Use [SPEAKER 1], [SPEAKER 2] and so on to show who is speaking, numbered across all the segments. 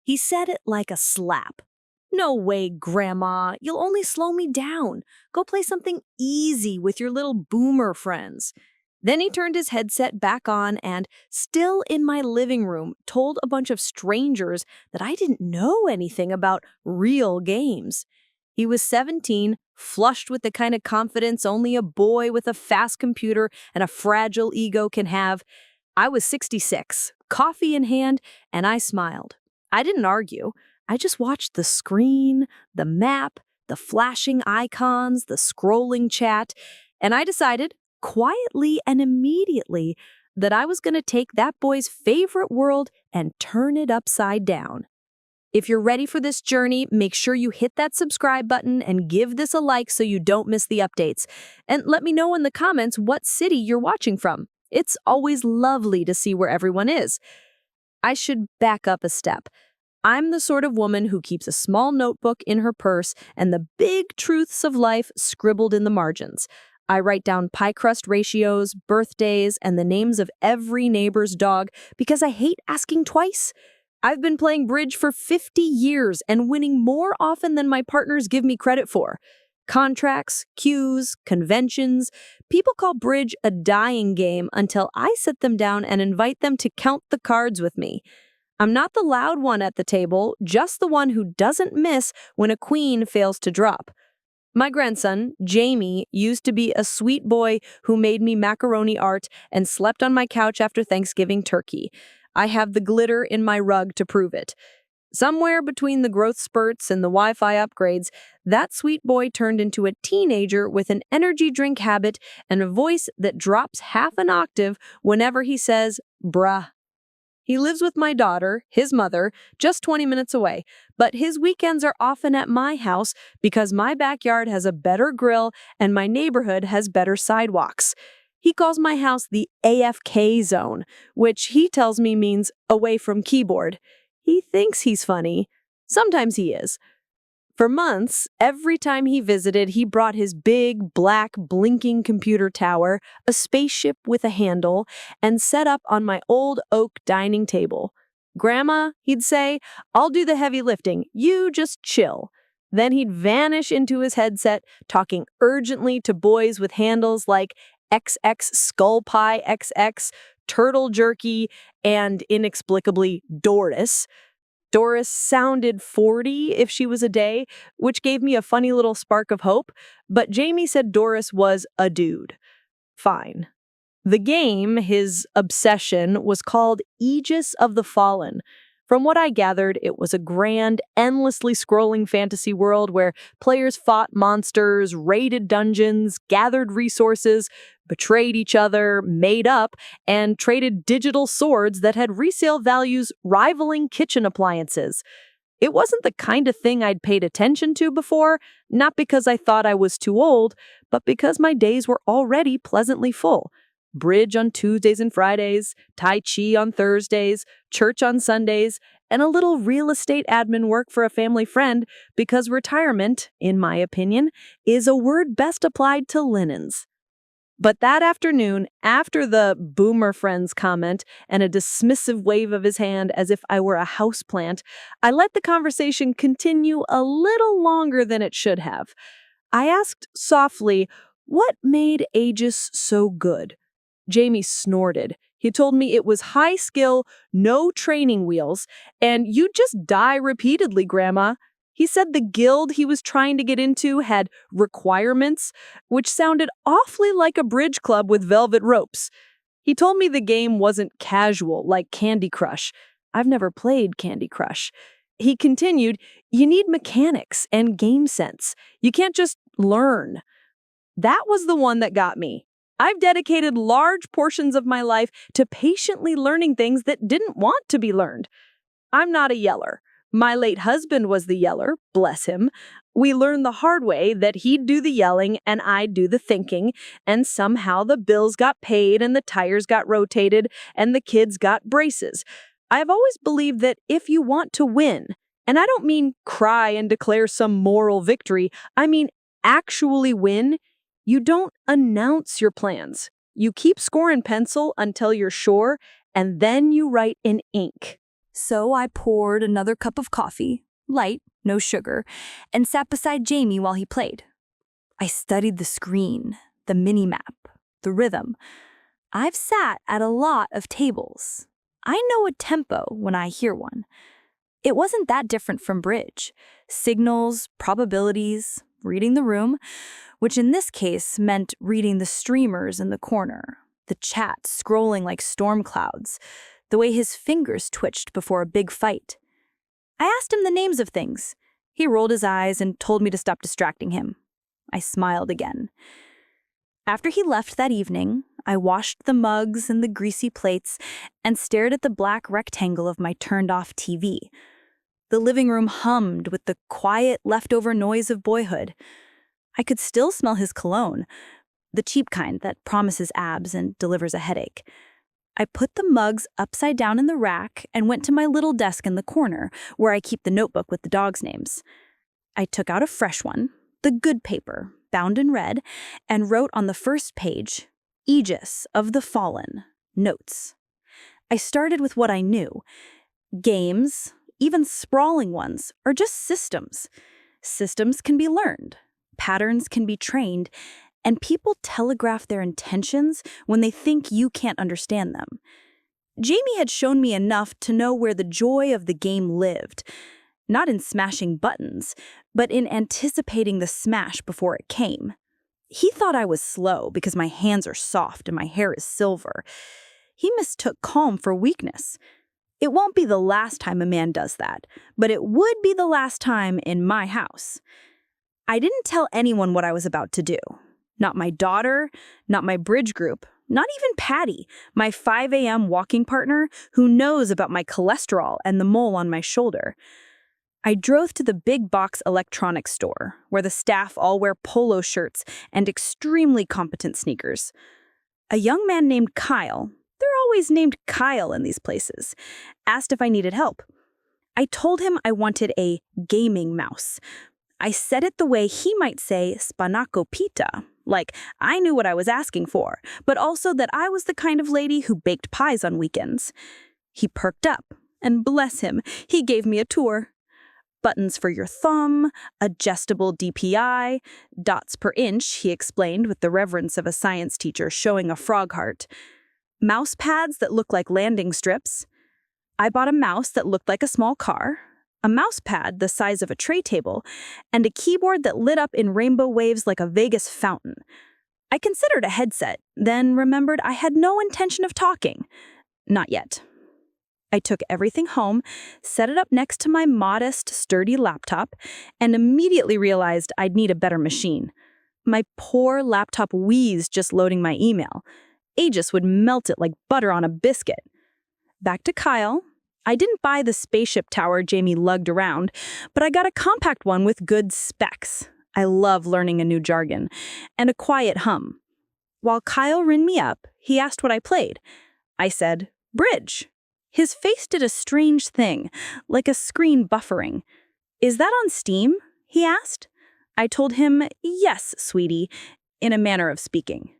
[SPEAKER 1] He said it like a slap. "No way, Grandma. You'll only slow me down. Go play something easy with your little boomer friends." Then he turned his headset back on and, still in my living room, told a bunch of strangers that I didn't know anything about real games. He was 17, flushed with the kind of confidence only a boy with a fast computer and a fragile ego can have. I was 66, coffee in hand, and I smiled. I didn't argue. I just watched the screen, the map, the flashing icons, the scrolling chat, and I decided, quietly and immediately, that I was going to take that boy's favorite world and turn it upside down. If you're ready for this journey, make sure you hit that subscribe button and give this a like so you don't miss the updates. And let me know in the comments what city you're watching from. It's always lovely to see where everyone is. I should back up a step. I'm the sort of woman who keeps a small notebook in her purse and the big truths of life scribbled in the margins. I write down pie crust ratios, birthdays, and the names of every neighbor's dog because I hate asking twice. I've been playing bridge for 50 years and winning more often than my partners give me credit for. Contracts, cues, conventions. People call bridge a dying game until I sit them down and invite them to count the cards with me. I'm not the loud one at the table, just the one who doesn't miss when a queen fails to drop. My grandson, Jamie, used to be a sweet boy who made me macaroni art and slept on my couch after Thanksgiving turkey. I have the glitter in my rug to prove it. Somewhere between the growth spurts and the Wi-Fi upgrades, that sweet boy turned into a teenager with an energy drink habit and a voice that drops half an octave whenever he says, "bruh." He lives with my daughter, his mother, just 20 minutes away, but his weekends are often at my house because my backyard has a better grill and my neighborhood has better sidewalks. He calls my house the AFK zone, which he tells me means away from keyboard. He thinks he's funny. Sometimes he is. For months, every time he visited, he brought his big, black, blinking computer tower, a spaceship with a handle, and set up on my old oak dining table. "Grandma," he'd say, "I'll do the heavy lifting. You just chill." Then he'd vanish into his headset, talking urgently to boys with handles like XX Skull Pie XX, Turtle Jerky, and inexplicably Doris. Doris sounded 40 if she was a day, which gave me a funny little spark of hope, but Jamie said Doris was a dude. Fine. The game, his obsession, was called Aegis of the Fallen. From what I gathered, it was a grand, endlessly scrolling fantasy world where players fought monsters, raided dungeons, gathered resources, betrayed each other, made up, and traded digital swords that had resale values rivaling kitchen appliances. It wasn't the kind of thing I'd paid attention to before, not because I thought I was too old, but because my days were already pleasantly full. Bridge on Tuesdays and Fridays, Tai Chi on Thursdays, church on Sundays, and a little real estate admin work for a family friend because retirement, in my opinion, is a word best applied to linens. But that afternoon, after the boomer friends comment and a dismissive wave of his hand as if I were a houseplant, I let the conversation continue a little longer than it should have. I asked softly, what made Aegis so good? Jamie snorted. He told me it was high skill, no training wheels, and you'd just die repeatedly, Grandma. He said the guild he was trying to get into had requirements, which sounded awfully like a bridge club with velvet ropes. He told me the game wasn't casual, like Candy Crush. I've never played Candy Crush. He continued, you need mechanics and game sense. You can't just learn. That was the one that got me. I've dedicated large portions of my life to patiently learning things that didn't want to be learned. I'm not a yeller. My late husband was the yeller, bless him. We learned the hard way that he'd do the yelling and I'd do the thinking, and somehow the bills got paid and the tires got rotated and the kids got braces. I've always believed that if you want to win, and I don't mean cry and declare some moral victory, I mean actually win, you don't announce your plans. You keep score in pencil until you're sure, and then you write in ink.
[SPEAKER 2] So I poured another cup of coffee, light, no sugar, and sat beside Jamie while he played. I studied the screen, the mini-map, the rhythm. I've sat at a lot of tables. I know a tempo when I hear one. It wasn't that different from bridge. Signals, probabilities, reading the room, which in this case meant reading the streamers in the corner, the chat scrolling like storm clouds, the way his fingers twitched before a big fight. I asked him the names of things. He rolled his eyes and told me to stop distracting him. I smiled again. After he left that evening, I washed the mugs and the greasy plates and stared at the black rectangle of my turned-off TV. The living room hummed with the quiet, leftover noise of boyhood. I could still smell his cologne, the cheap kind that promises abs and delivers a headache. I put the mugs upside down in the rack and went to my little desk in the corner, where I keep the notebook with the dogs' names. I took out a fresh one, the good paper, bound in red, and wrote on the first page, Aegis of the Fallen, notes. I started with what I knew. Games, even sprawling ones, are just systems. Systems can be learned, patterns can be trained, and people telegraph their intentions when they think you can't understand them. Jamie had shown me enough to know where the joy of the game lived, not in smashing buttons, but in anticipating the smash before it came. He thought I was slow because my hands are soft and my hair is silver. He mistook calm for weakness. It won't be the last time a man does that, but it would be the last time in my house. I didn't tell anyone what I was about to do. Not my daughter, not my bridge group, not even Patty, my 5 a.m. walking partner who knows about my cholesterol and the mole on my shoulder. I drove to the big box electronics store, where the staff all wear polo shirts and extremely competent sneakers. A young man named Kyle, they're always named Kyle in these places, asked if I needed help. I told him I wanted a gaming mouse. I said it the way he might say spanakopita, like I knew what I was asking for, but also that I was the kind of lady who baked pies on weekends. He perked up, and bless him, he gave me a tour. Buttons for your thumb, adjustable DPI, dots per inch, he explained with the reverence of a science teacher showing a frog heart. Mouse pads that look like landing strips. I bought a mouse that looked like a small car, a mouse pad the size of a tray table, and a keyboard that lit up in rainbow waves like a Vegas fountain. I considered a headset, then remembered I had no intention of talking. Not yet. I took everything home, set it up next to my modest, sturdy laptop, and immediately realized I'd need a better machine. My poor laptop wheezed just loading my email. Aegis would melt it like butter on a biscuit. Back to Kyle. I didn't buy the spaceship tower Jamie lugged around, but I got a compact one with good specs. I love learning a new jargon. And a quiet hum. While Kyle ringed me up, he asked what I played. I said, bridge. His face did a strange thing, like a screen buffering. Is that on Steam? He asked. I told him, yes, sweetie, in a manner of speaking.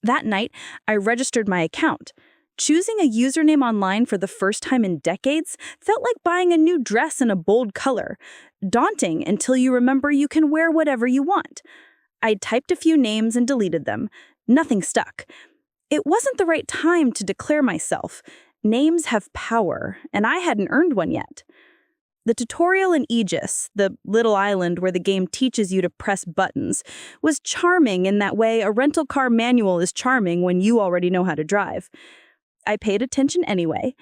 [SPEAKER 2] That night, I registered my account. Choosing a username online for the first time in decades felt like buying a new dress in a bold color, daunting until you remember you can wear whatever you want. I typed a few names and deleted them. Nothing stuck. It wasn't the right time to declare myself. Names have power, and I hadn't earned one yet. The tutorial in Aegis, the little island where the game teaches you to press buttons, was charming in that way a rental car manual is charming when you already know how to drive. I paid attention anyway.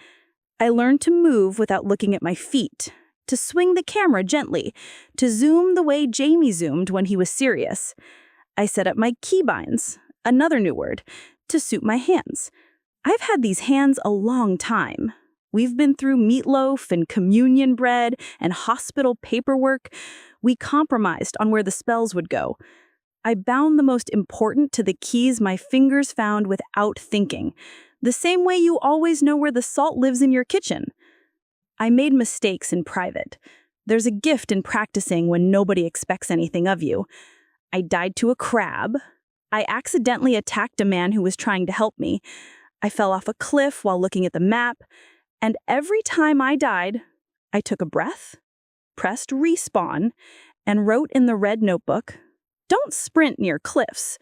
[SPEAKER 2] I learned to move without looking at my feet, to swing the camera gently, to zoom the way Jamie zoomed when he was serious. I set up my keybinds, another new word, to suit my hands. I've had these hands a long time. We've been through meatloaf and communion bread and hospital paperwork. We compromised on where the spells would go. I bound the most important to the keys my fingers found without thinking, the same way you always know where the salt lives in your kitchen. I made mistakes in private. There's a gift in practicing when nobody expects anything of you. I died to a crab. I accidentally attacked a man who was trying to help me. I fell off a cliff while looking at the map. And every time I died, I took a breath, pressed respawn, and wrote in the red notebook, "Don't sprint near cliffs.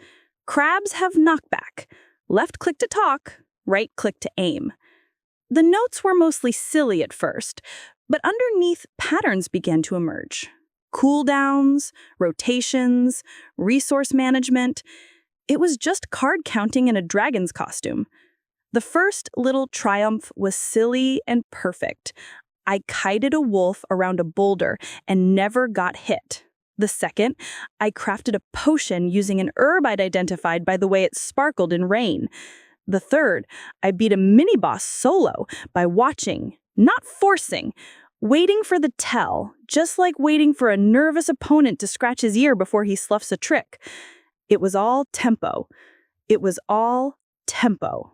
[SPEAKER 2] Crabs have knockback. Left click to talk, right click to aim." The notes were mostly silly at first, but underneath patterns began to emerge. Cooldowns, rotations, resource management. It was just card counting in a dragon's costume. The first little triumph was silly and perfect. I kited a wolf around a boulder and never got hit. The second, I crafted a potion using an herb I'd identified by the way it sparkled in rain. The third, I beat a mini-boss solo by watching, not forcing, waiting for the tell, just like waiting for a nervous opponent to scratch his ear before he sloughs a trick. It was all tempo. It was all tempo.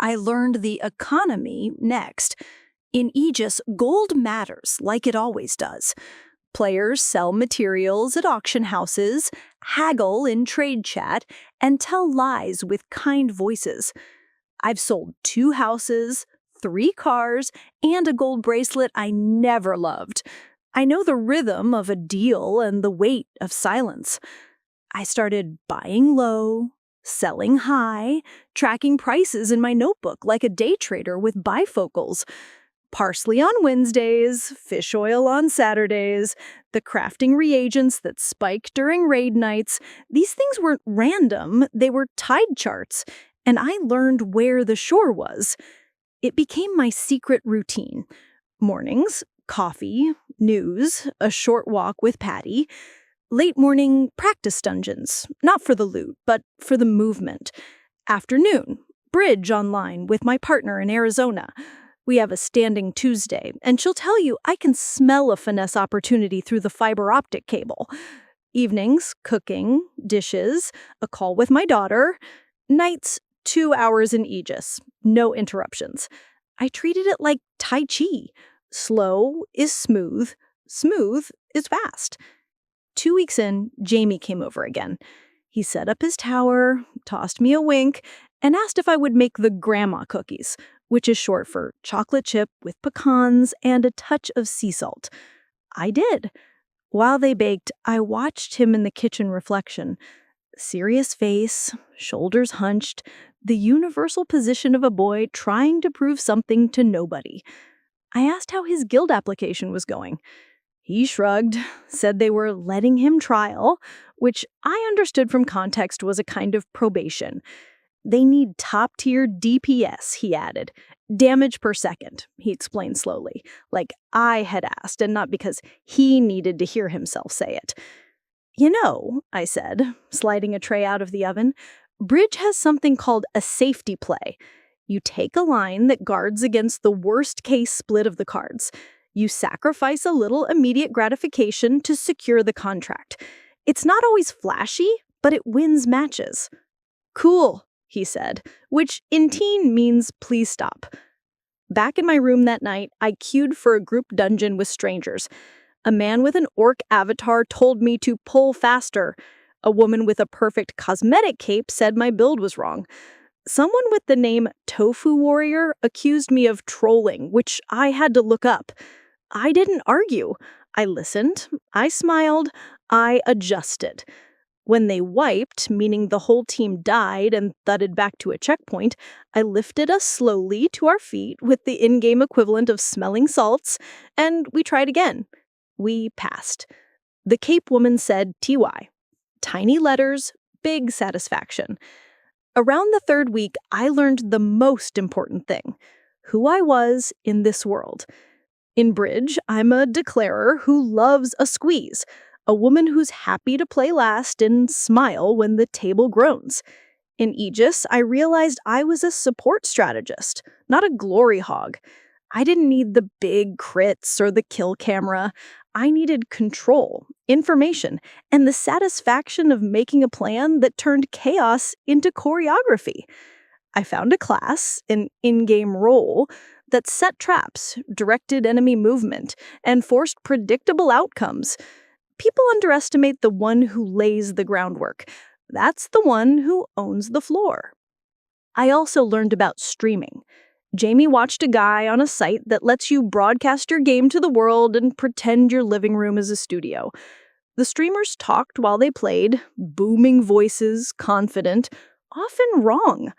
[SPEAKER 1] I learned the economy next. In Aegis, gold matters like it always does. Players sell materials at auction houses, haggle in trade chat, and tell lies with kind voices. I've sold 2 houses, 3 cars, and a gold bracelet I never loved. I know the rhythm of a deal and the weight of silence. I started buying low, selling high, tracking prices in my notebook like a day trader with bifocals. Parsley on Wednesdays, fish oil on Saturdays, the crafting reagents that spike during raid nights. These things weren't random, they were tide charts, and I learned where the shore was. It became my secret routine. Mornings, coffee, news, a short walk with Patty. Late morning, practice dungeons, not for the loot, but for the movement. Afternoon, bridge online with my partner in Arizona. We have a standing Tuesday, and she'll tell you I can smell a finesse opportunity through the fiber optic cable. Evenings, cooking, dishes, a call with my daughter. Nights, 2 hours in Aegis, no interruptions. I treated it like Tai Chi. Slow is smooth, smooth is fast. 2 weeks in, Jamie came over again. He set up his tower, tossed me a wink, and asked if I would make the grandma cookies, which is short for chocolate chip with pecans and a touch of sea salt. I did. While they baked, I watched him in the kitchen reflection. Serious face, shoulders hunched, the universal position of a boy trying to prove something to nobody. I asked how his guild application was going. He shrugged, said they were letting him trial, which I understood from context was a kind of probation. They need top-tier DPS, he added. Damage per second, he explained slowly, like I had asked and not because he needed to hear himself say it. You know, I said, sliding a tray out of the oven, Bridge has something called a safety play. You take a line that guards against the worst-case split of the cards. You sacrifice a little immediate gratification to secure the contract. It's not always flashy, but it wins matches. Cool, he said, which in teen means please stop. Back in my room that night, I queued for a group dungeon with strangers. A man with an orc avatar told me to pull faster. A woman with a perfect cosmetic cape said my build was wrong. Someone with the name Tofu Warrior accused me of trolling, which I had to look up. I didn't argue. I listened, I smiled, I adjusted. When they wiped, meaning the whole team died and thudded back to a checkpoint, I lifted us slowly to our feet with the in-game equivalent of smelling salts, and we tried again. We passed. The Cape woman said TY. Tiny letters, big satisfaction. Around the 3rd week, I learned the most important thing, who I was in this world. In Bridge, I'm a declarer who loves a squeeze, a woman who's happy to play last and smile when the table groans. In Aegis, I realized I was a support strategist, not a glory hog. I didn't need the big crits or the kill camera. I needed control, information, and the satisfaction of making a plan that turned chaos into choreography. I found a class, an in-game role, that set traps, directed enemy movement, and forced predictable outcomes. People underestimate the one who lays the groundwork. That's the one who owns the floor. I also learned about streaming. Jamie watched a guy on a site that lets you broadcast your game to the world and pretend your living room is a studio. The streamers talked while they played, booming voices, confident, often wrong.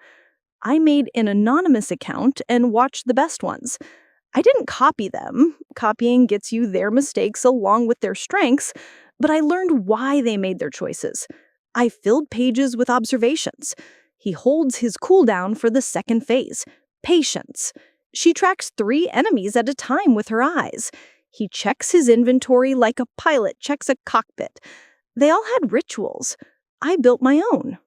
[SPEAKER 1] I made an anonymous account and watched the best ones. I didn't copy them. Copying gets you their mistakes along with their strengths, but I learned why they made their choices. I filled pages with observations. He holds his cooldown for the second phase. Patience. She tracks 3 enemies at a time with her eyes. He checks his inventory like a pilot checks a cockpit. They all had rituals. I built my own.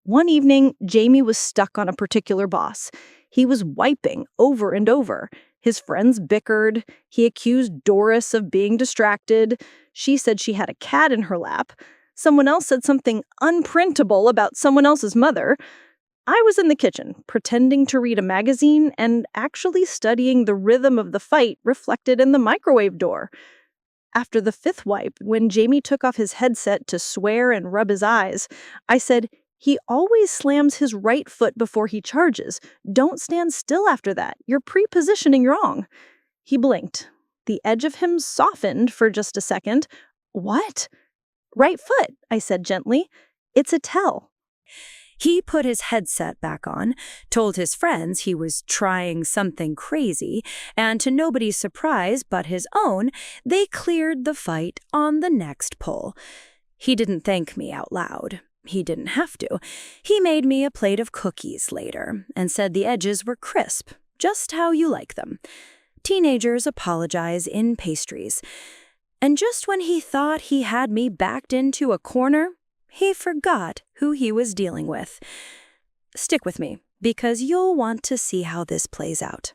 [SPEAKER 1] One evening, Jamie was stuck on a particular boss. He was wiping over and over. His friends bickered. He accused Doris of being distracted. She said she had a cat in her lap. Someone else said something unprintable about someone else's mother. I was in the kitchen, pretending to read a magazine and actually studying the rhythm of the fight reflected in the microwave door. After the 5th wipe, when Jamie took off his headset to swear and rub his eyes, I said, "He always slams his right foot before he charges. Don't stand still after that. You're pre-positioning wrong." He blinked. The edge of him softened for just a second. "What?" "Right foot," I said gently. "It's a tell."
[SPEAKER 2] He put his headset back on, told his friends he was trying something crazy, and to nobody's surprise but his own, they cleared the fight on the next pull. He didn't thank me out loud. He didn't have to. He made me a plate of cookies later and said the edges were crisp, just how you like them. Teenagers apologize in pastries. And just when he thought he had me backed into a corner, he forgot who he was dealing with. Stick with me, because you'll want to see how this plays out.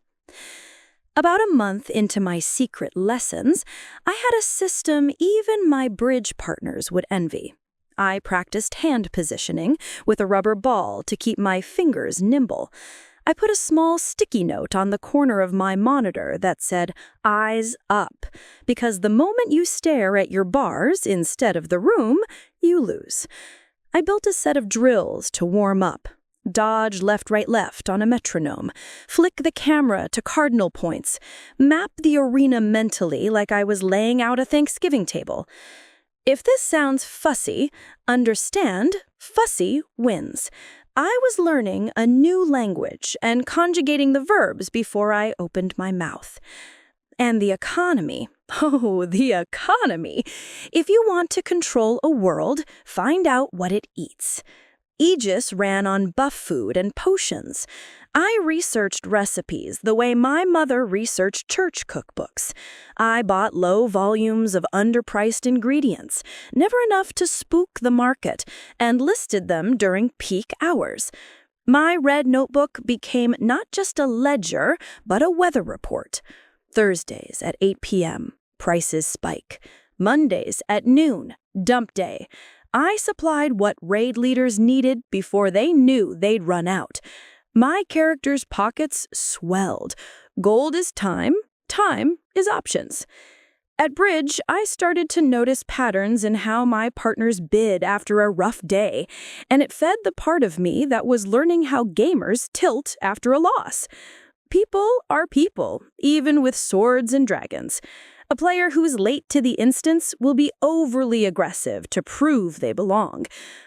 [SPEAKER 2] About a month into my secret lessons, I had a system even my bridge partners would envy. I practiced hand positioning with a rubber ball to keep my fingers nimble. I put a small sticky note on the corner of my monitor that said, "Eyes up," because the moment you stare at your bars instead of the room, you lose. I built a set of drills to warm up. Dodge left, right, left on a metronome. Flick the camera to cardinal points. Map the arena mentally like I was laying out a Thanksgiving table. If this sounds fussy, understand, fussy wins. I was learning a new language and conjugating the verbs before I opened my mouth. And the economy. Oh, the economy. If you want to control a world, find out what it eats. Aegis ran on buff food and potions. I researched recipes the way my mother researched church cookbooks. I bought low volumes of underpriced ingredients, never enough to spook the market, and listed them during peak hours. My red notebook became not just a ledger, but a weather report. Thursdays at 8 p.m., prices spike. Mondays at noon, dump day. I supplied what raid leaders needed before they knew they'd run out. My characters' pockets swelled. Gold is time, time is options. At Bridge, I started to notice patterns in how my partners bid after a rough day, and it fed the part of me that was learning how gamers tilt after a loss. People are people, even with swords and dragons. A player who's late to the instance will be overly aggressive to prove they belong.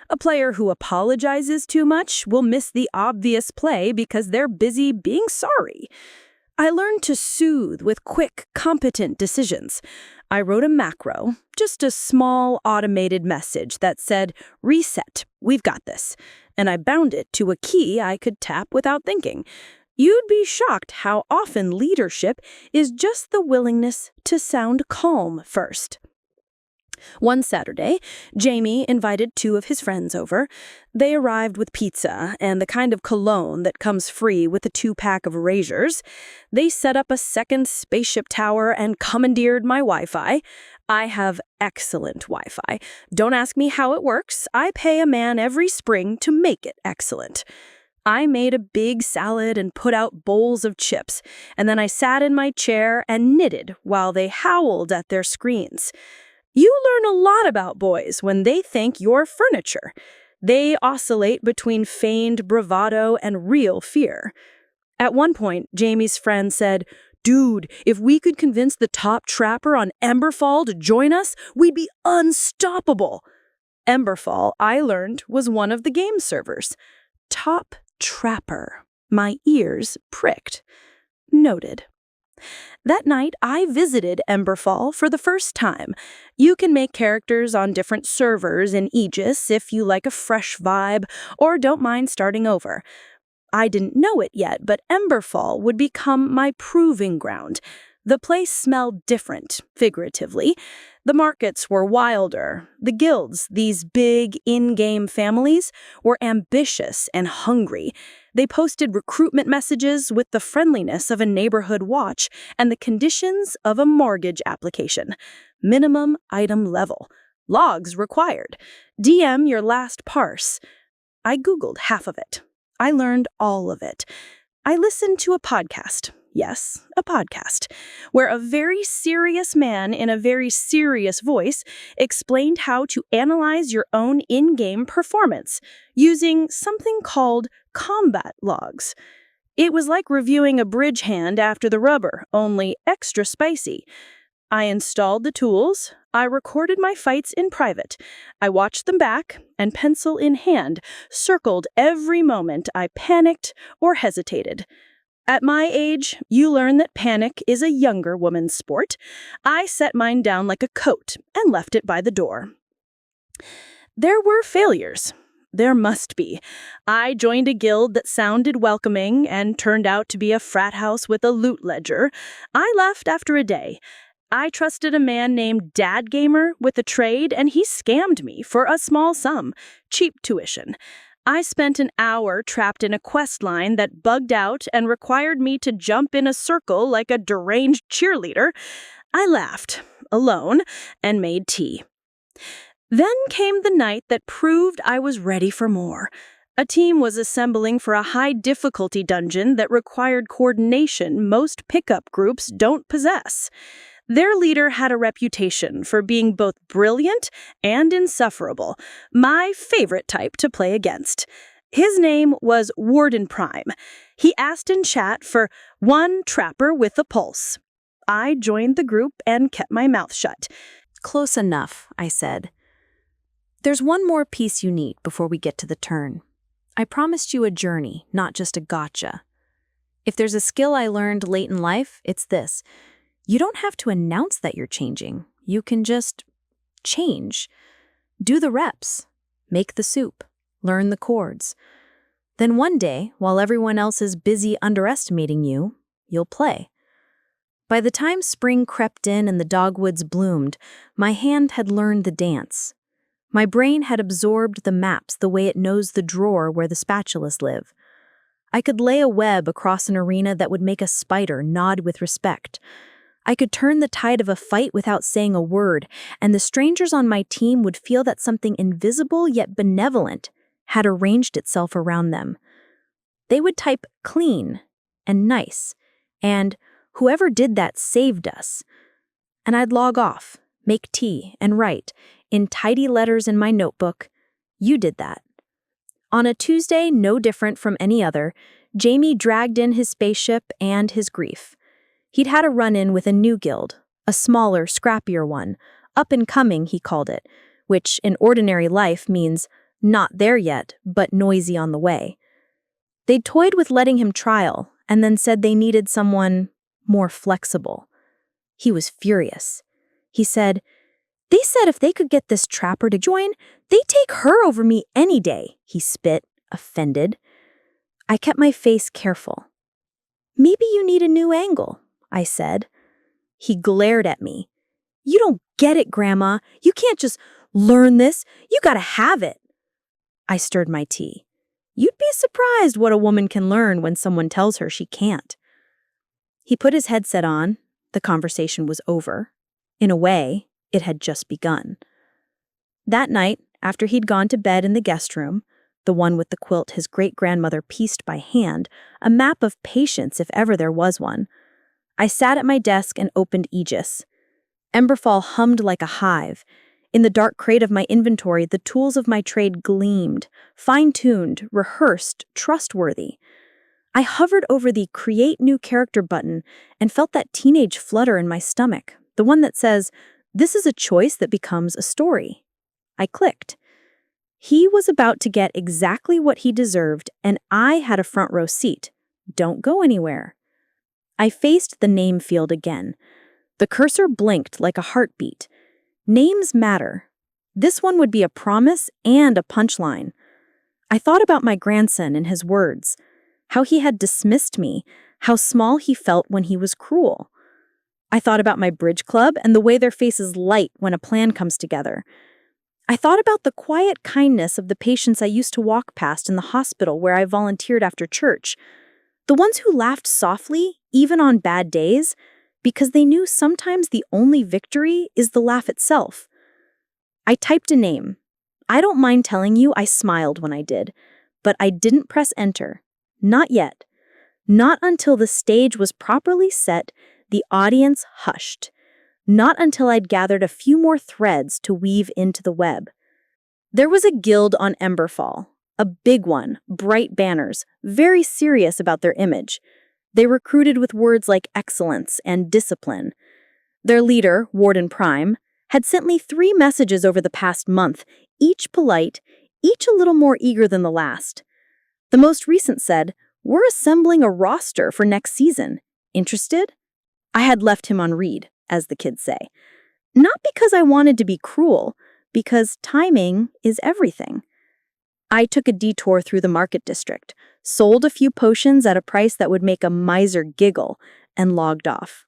[SPEAKER 2] A player who apologizes too much will miss the obvious play because they're busy being sorry. I learned to soothe with quick, competent decisions. I wrote a macro, just a small automated message that said, "Reset, we've got this," and I bound it to a key I could tap without thinking. You'd be shocked how often leadership is just the willingness to sound calm first. One Saturday, Jamie invited 2 of his friends over. They arrived with pizza and the kind of cologne that comes free with a 2-pack of erasures. They set up a second spaceship tower and commandeered my Wi-Fi. I have excellent Wi-Fi. Don't ask me how it works. I pay a man every spring to make it excellent. I made a big salad and put out bowls of chips, and then I sat in my chair and knitted while they howled at their screens. You learn a lot about boys when they think you're furniture. They oscillate between feigned bravado and real fear.
[SPEAKER 3] At one point, Jamie's friend said, "Dude, if we could convince the top trapper on Emberfall to join us, we'd be unstoppable." Emberfall, I learned, was one of the game servers. Top trapper. My ears pricked. Noted. That night, I visited Emberfall for the first time. You can make characters on different servers in Aegis if you like a fresh vibe or don't mind starting over. I didn't know it yet, but Emberfall would become my proving ground. The place smelled different, figuratively. The markets were wilder. The guilds, these big in-game families, were ambitious and hungry. They posted recruitment messages with the friendliness of a neighborhood watch and the conditions of a mortgage application. Minimum item level. Logs required. DM your last parse. I Googled half of it. I learned all of it. I listened to a podcast. Yes, a podcast, where a very serious man in a very serious voice explained how to analyze your own in-game performance using something called combat logs. It was like reviewing a bridge hand after the rubber, only extra spicy. I installed the tools. I recorded my fights in private. I watched them back and, pencil in hand, circled every moment I panicked or hesitated. At my age, you learn that panic is a younger woman's sport. I set mine down like a coat and left it by the door. There were failures. There must be. I joined a guild that sounded welcoming and turned out to be a frat house with a loot ledger. I left after a day. I trusted a man named Dad Gamer with a trade, and he scammed me for a small sum, cheap tuition. I spent an hour trapped in a quest line that bugged out and required me to jump in a circle like a deranged cheerleader. I laughed, alone, and made tea. Then came the night that proved I was ready for more. A team was assembling for a high-difficulty dungeon that required coordination most pickup groups don't possess. Their leader had a reputation for being both brilliant and insufferable, my favorite type to play against. His name was Warden Prime. He asked in chat for one trapper with a pulse. I joined the group and kept my mouth shut.
[SPEAKER 1] Close enough, I said. There's one more piece you need before we get to the turn. I promised you a journey, not just a gotcha. If there's a skill I learned late in life, it's this. You don't have to announce that you're changing. You can just change. Do the reps. Make the soup. Learn the chords. Then one day, while everyone else is busy underestimating you, you'll play. By the time spring crept in and the dogwoods bloomed, my hand had learned the dance. My brain had absorbed the maps the way it knows the drawer where the spatulas live. I could lay a web across an arena that would make a spider nod with respect. I could turn the tide of a fight without saying a word, and the strangers on my team would feel that something invisible yet benevolent had arranged itself around them. They would type clean and nice, and whoever did that saved us. And I'd log off, make tea, and write, in tidy letters in my notebook, "You did that." On a Tuesday no different from any other, Jamie dragged in his spaceship and his grief. He'd had a run-in with a new guild, a smaller, scrappier one. Up and coming, he called it, which in ordinary life means not there yet, but noisy on the way. They'd toyed with letting him trial, and then said they needed someone more flexible. He was furious. He said, "They said if they could get this trapper to join, they'd take her over me any day," he spit, offended. I kept my face careful. "Maybe you need a new angle," I said. He glared at me. "You don't get it, Grandma. You can't just learn this. You gotta have it." I stirred my tea. You'd be surprised what a woman can learn when someone tells her she can't. He put his headset on. The conversation was over. In a way, it had just begun. That night, after he'd gone to bed in the guest room, the one with the quilt his great-grandmother pieced by hand, a map of patience if ever there was one, I sat at my desk and opened Aegis. Emberfall hummed like a hive. In the dark crate of my inventory, the tools of my trade gleamed, fine-tuned, rehearsed, trustworthy.
[SPEAKER 3] I hovered over the Create New Character button and felt that teenage flutter in my stomach, the one that says, "This is a choice that becomes a story." I clicked. He was about to get exactly what he deserved, and I had a front row seat. Don't go anywhere. I faced the name field again. The cursor blinked like a heartbeat. Names matter. This one would be a promise and a punchline. I thought about my grandson and his words, how he had dismissed me, how small he felt when he was cruel. I thought about my bridge club and the way their faces light when a plan comes together. I thought about the quiet kindness of the patients I used to walk past in the hospital where I volunteered after church. The ones who laughed softly, even on bad days, because they knew sometimes the only victory is the laugh itself. I typed a name. I don't mind telling you I smiled when I did, but I didn't press enter. Not yet. Not until the stage was properly set, the audience hushed. Not until I'd gathered a few more threads to weave into the web. There was a guild on Emberfall, a big one, bright banners, very serious about their image. They recruited with words like excellence and discipline. Their leader, Warden Prime, had sent me 3 messages over the past month, each polite, each a little more eager than the last. The most recent said, "We're assembling a roster for next season. Interested?" I had left him on read, as the kids say. Not because I wanted to be cruel, because timing is everything. I took a detour through the market district, sold a few potions at a price that would make a miser giggle, and logged off.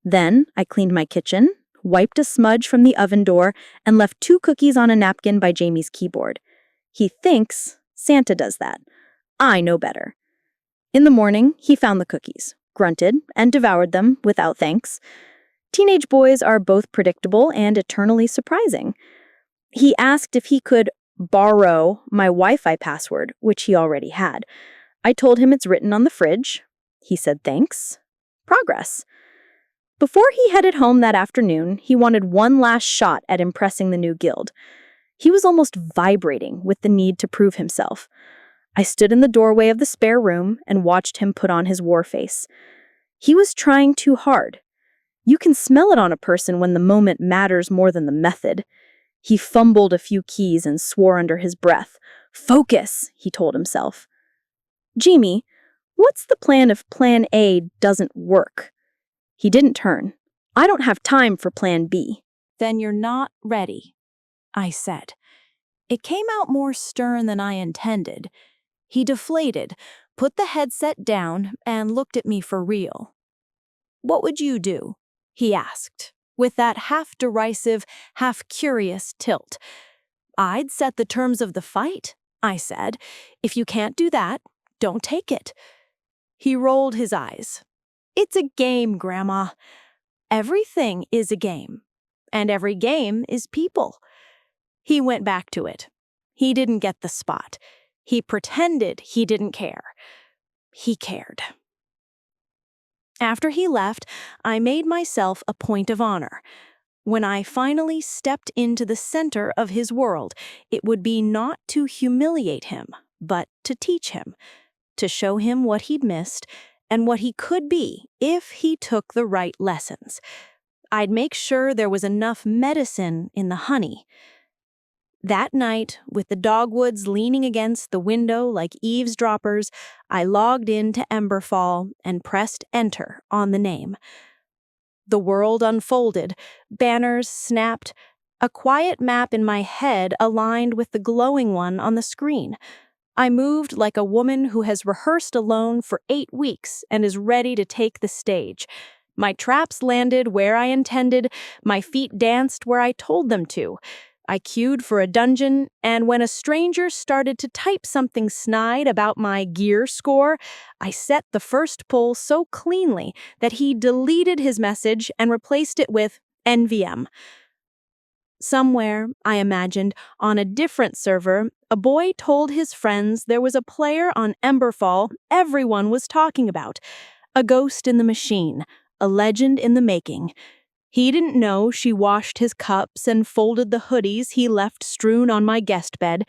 [SPEAKER 3] Then I cleaned my kitchen, wiped a smudge from the oven door, and left 2 cookies on a napkin by Jamie's keyboard. He thinks Santa does that. I know better. In the morning, he found the cookies, grunted, and devoured them without thanks. Teenage boys are both predictable and eternally surprising. He asked if he could borrow my Wi-Fi password, which he already had. I told him it's written on the fridge. He said thanks. Progress. Before he headed home that afternoon, he wanted one last shot at impressing the new guild. He was almost vibrating with the need to prove himself. I stood in the doorway of the spare room and watched him put on his war face. He was trying too hard. You can smell it on a person when the moment matters more than the method. He fumbled a few keys and swore under his breath. "Focus," he told himself. "Jamie, what's the plan if plan A doesn't work?" He didn't turn. "I don't have time for plan B."
[SPEAKER 2] "Then you're not ready," I said. It came out more stern than I intended. He deflated, put the headset down, and looked at me for real. "What would you do?" he asked, with that half-derisive, half-curious tilt. "I'd set the terms of the fight," I said. "If you can't do that, don't take it." He rolled his eyes. "It's a game, Grandma. Everything is a game, and every game is people." He went back to it. He didn't get the spot. He pretended he didn't care. He cared. After he left, I made myself a point of honor. When I finally stepped into the center of his world, it would be not to humiliate him, but to teach him, to show him what he'd missed and what he could be if he took the right lessons. I'd make sure there was enough medicine in the honey. That night, with the dogwoods leaning against the window like eavesdroppers, I logged into Emberfall and pressed enter on the name. The world unfolded, banners snapped, a quiet map in my head aligned with the glowing one on the screen. I moved like a woman who has rehearsed alone for 8 weeks and is ready to take the stage. My traps landed where I intended, my feet danced where I told them to. I queued for a dungeon, and when a stranger started to type something snide about my gear score, I set the first pull so cleanly that he deleted his message and replaced it with NVM. Somewhere, I imagined, on a different server, a boy told his friends there was a player on Emberfall everyone was talking about. A ghost in the machine, a legend in the making. He didn't know she washed his cups and folded the hoodies he left strewn on my guest bed.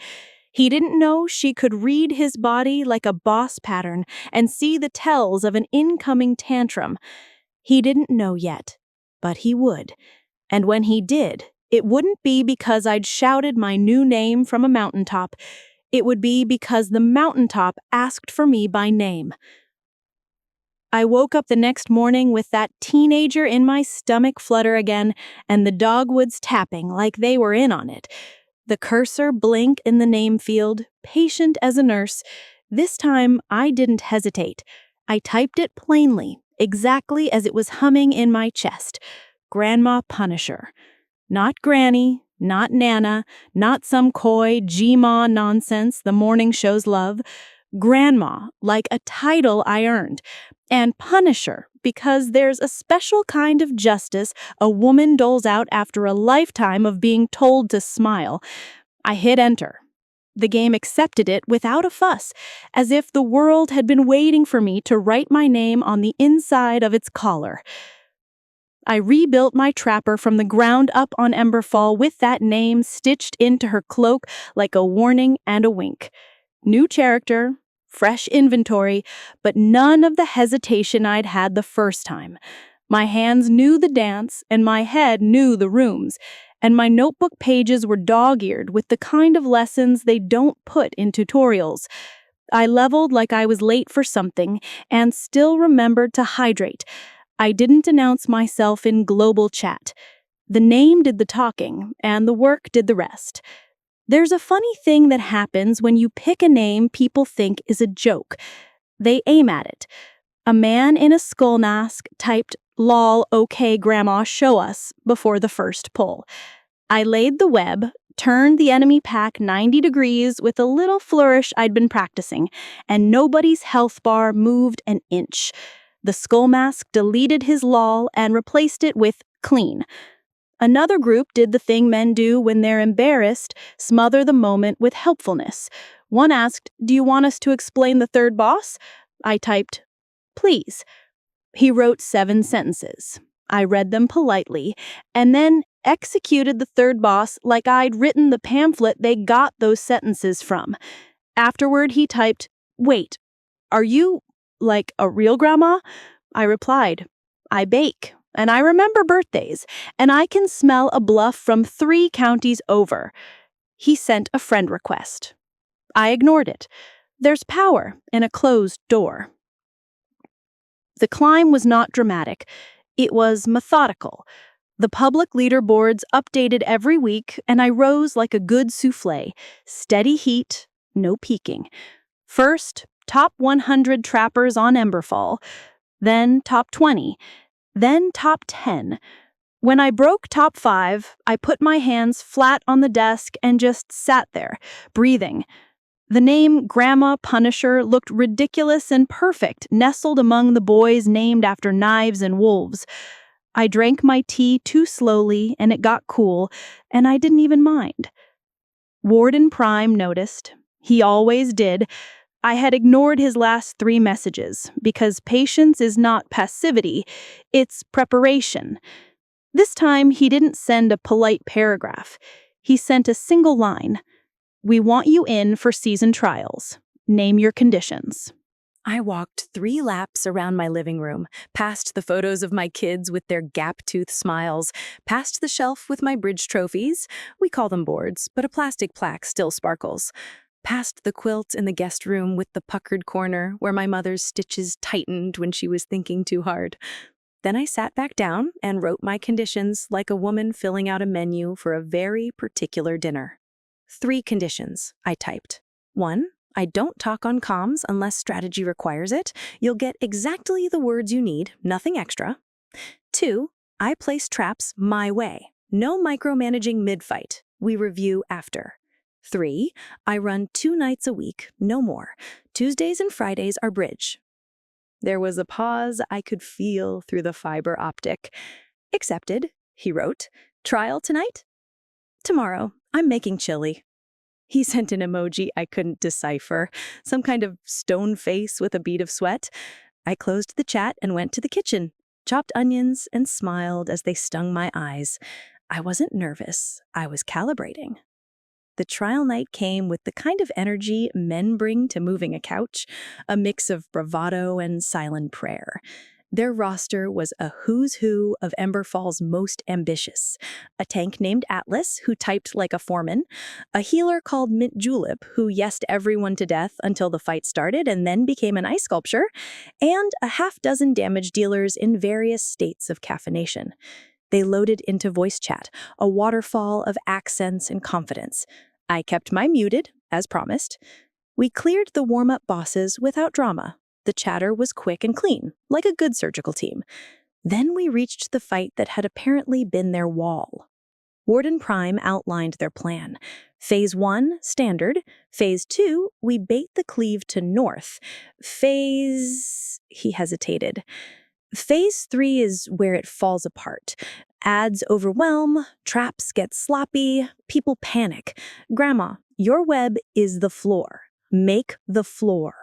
[SPEAKER 3] He didn't know she could read his body like a boss pattern and see the tells of an incoming tantrum. He didn't know yet, but he would. And when he did, it wouldn't be because I'd shouted my new name from a mountaintop. It would be because the mountaintop asked for me by name. I woke up the next morning with that teenager in my stomach flutter again and the dogwoods tapping like they were in on it. The cursor blink in the name field, patient as a nurse. This time, I didn't hesitate. I typed it plainly, exactly as it was humming in my chest. Grandma Punisher. Not Granny, not Nana, not some coy G-Ma nonsense the morning shows love. Grandma, like a title I earned. And Punisher, because there's a special kind of justice a woman doles out after a lifetime of being told to smile. I hit enter. The game accepted it without a fuss, as if the world had been waiting for me to write my name on the inside of its collar. I rebuilt my trapper from the ground up on Emberfall with that name stitched into her cloak like a warning and a wink. New character, fresh inventory, but none of the hesitation I'd had the first time. My hands knew the dance, and my head knew the rooms, and my notebook pages were dog-eared with the kind of lessons they don't put in tutorials. I leveled like I was late for something, and still remembered to hydrate. I didn't announce myself in global chat. The name did the talking, and the work did the rest. There's a funny thing that happens when you pick a name people think is a joke. They aim at it. A man in a skull mask typed, "Lol, okay, Grandma, show us," before the first pull. I laid the web, turned the enemy pack 90 degrees with a little flourish I'd been practicing, and nobody's health bar moved an inch. The skull mask deleted his lol and replaced it with clean. Another group did the thing men do when they're embarrassed, smother the moment with helpfulness. One asked, "Do you want us to explain the third boss?" I typed, "Please." He wrote 7 sentences. I read them politely, and then executed the third boss like I'd written the pamphlet they got those sentences from. Afterward, he typed, "Wait, are you, like, a real grandma?" I replied, "I bake. And I remember birthdays, and I can smell a bluff from 3 counties over." He sent a friend request. I ignored it. There's power in a closed door. The climb was not dramatic. It was methodical. The public leaderboards updated every week, and I rose like a good soufflé. Steady heat, no peaking. First, top 100 trappers on Emberfall. Then top 20. Then top 10. When I broke top 5, I put my hands flat on the desk and just sat there, breathing. The name Grandma Punisher looked ridiculous and perfect, nestled among the boys named after knives and wolves. I drank my tea too slowly, and it got cool, and I didn't even mind. Warden Prime noticed. He always did. I had ignored his last 3 messages, because patience is not passivity, it's preparation. This time, he didn't send a polite paragraph. He sent a single line. "We want you in for season trials. Name your conditions." I walked 3 laps around my living room, past the photos of my kids with their gap-toothed smiles, past the shelf with my bridge trophies. We call them boards, but a plastic plaque still sparkles. Past the quilt in the guest room with the puckered corner where my mother's stitches tightened when she was thinking too hard. Then I sat back down and wrote my conditions like a woman filling out a menu for a very particular dinner. 3 conditions, I typed. 1, I don't talk on comms unless strategy requires it. You'll get exactly the words you need, nothing extra. 2, I place traps my way. No micromanaging mid-fight. We review after. 3, I run 2 nights a week, no more. Tuesdays and Fridays are bridge. There was a pause I could feel through the fiber optic. "Accepted," he wrote. "Trial tonight?" "Tomorrow. I'm making chili." He sent an emoji I couldn't decipher, some kind of stone face with a bead of sweat. I closed the chat and went to the kitchen, chopped onions and smiled as they stung my eyes. I wasn't nervous. I was calibrating. The trial night came with the kind of energy men bring to moving a couch, a mix of bravado and silent prayer. Their roster was a who's who of Emberfall's most ambitious. A tank named Atlas, who typed like a foreman, a healer called Mint Julep, who yesed everyone to death until the fight started and then became an ice sculpture, and a half-dozen damage dealers in various states of caffeination. They loaded into voice chat, a waterfall of accents and confidence. I kept mine muted, as promised. We cleared the warm-up bosses without drama. The chatter was quick and clean, like a good surgical team. Then we reached the fight that had apparently been their wall. Warden Prime outlined their plan. Phase 1, standard. Phase 2, we bait the cleave to north. He hesitated. Phase 3 is where it falls apart. Ads overwhelm, traps get sloppy, people panic. Grandma, your web is the floor. Make the floor.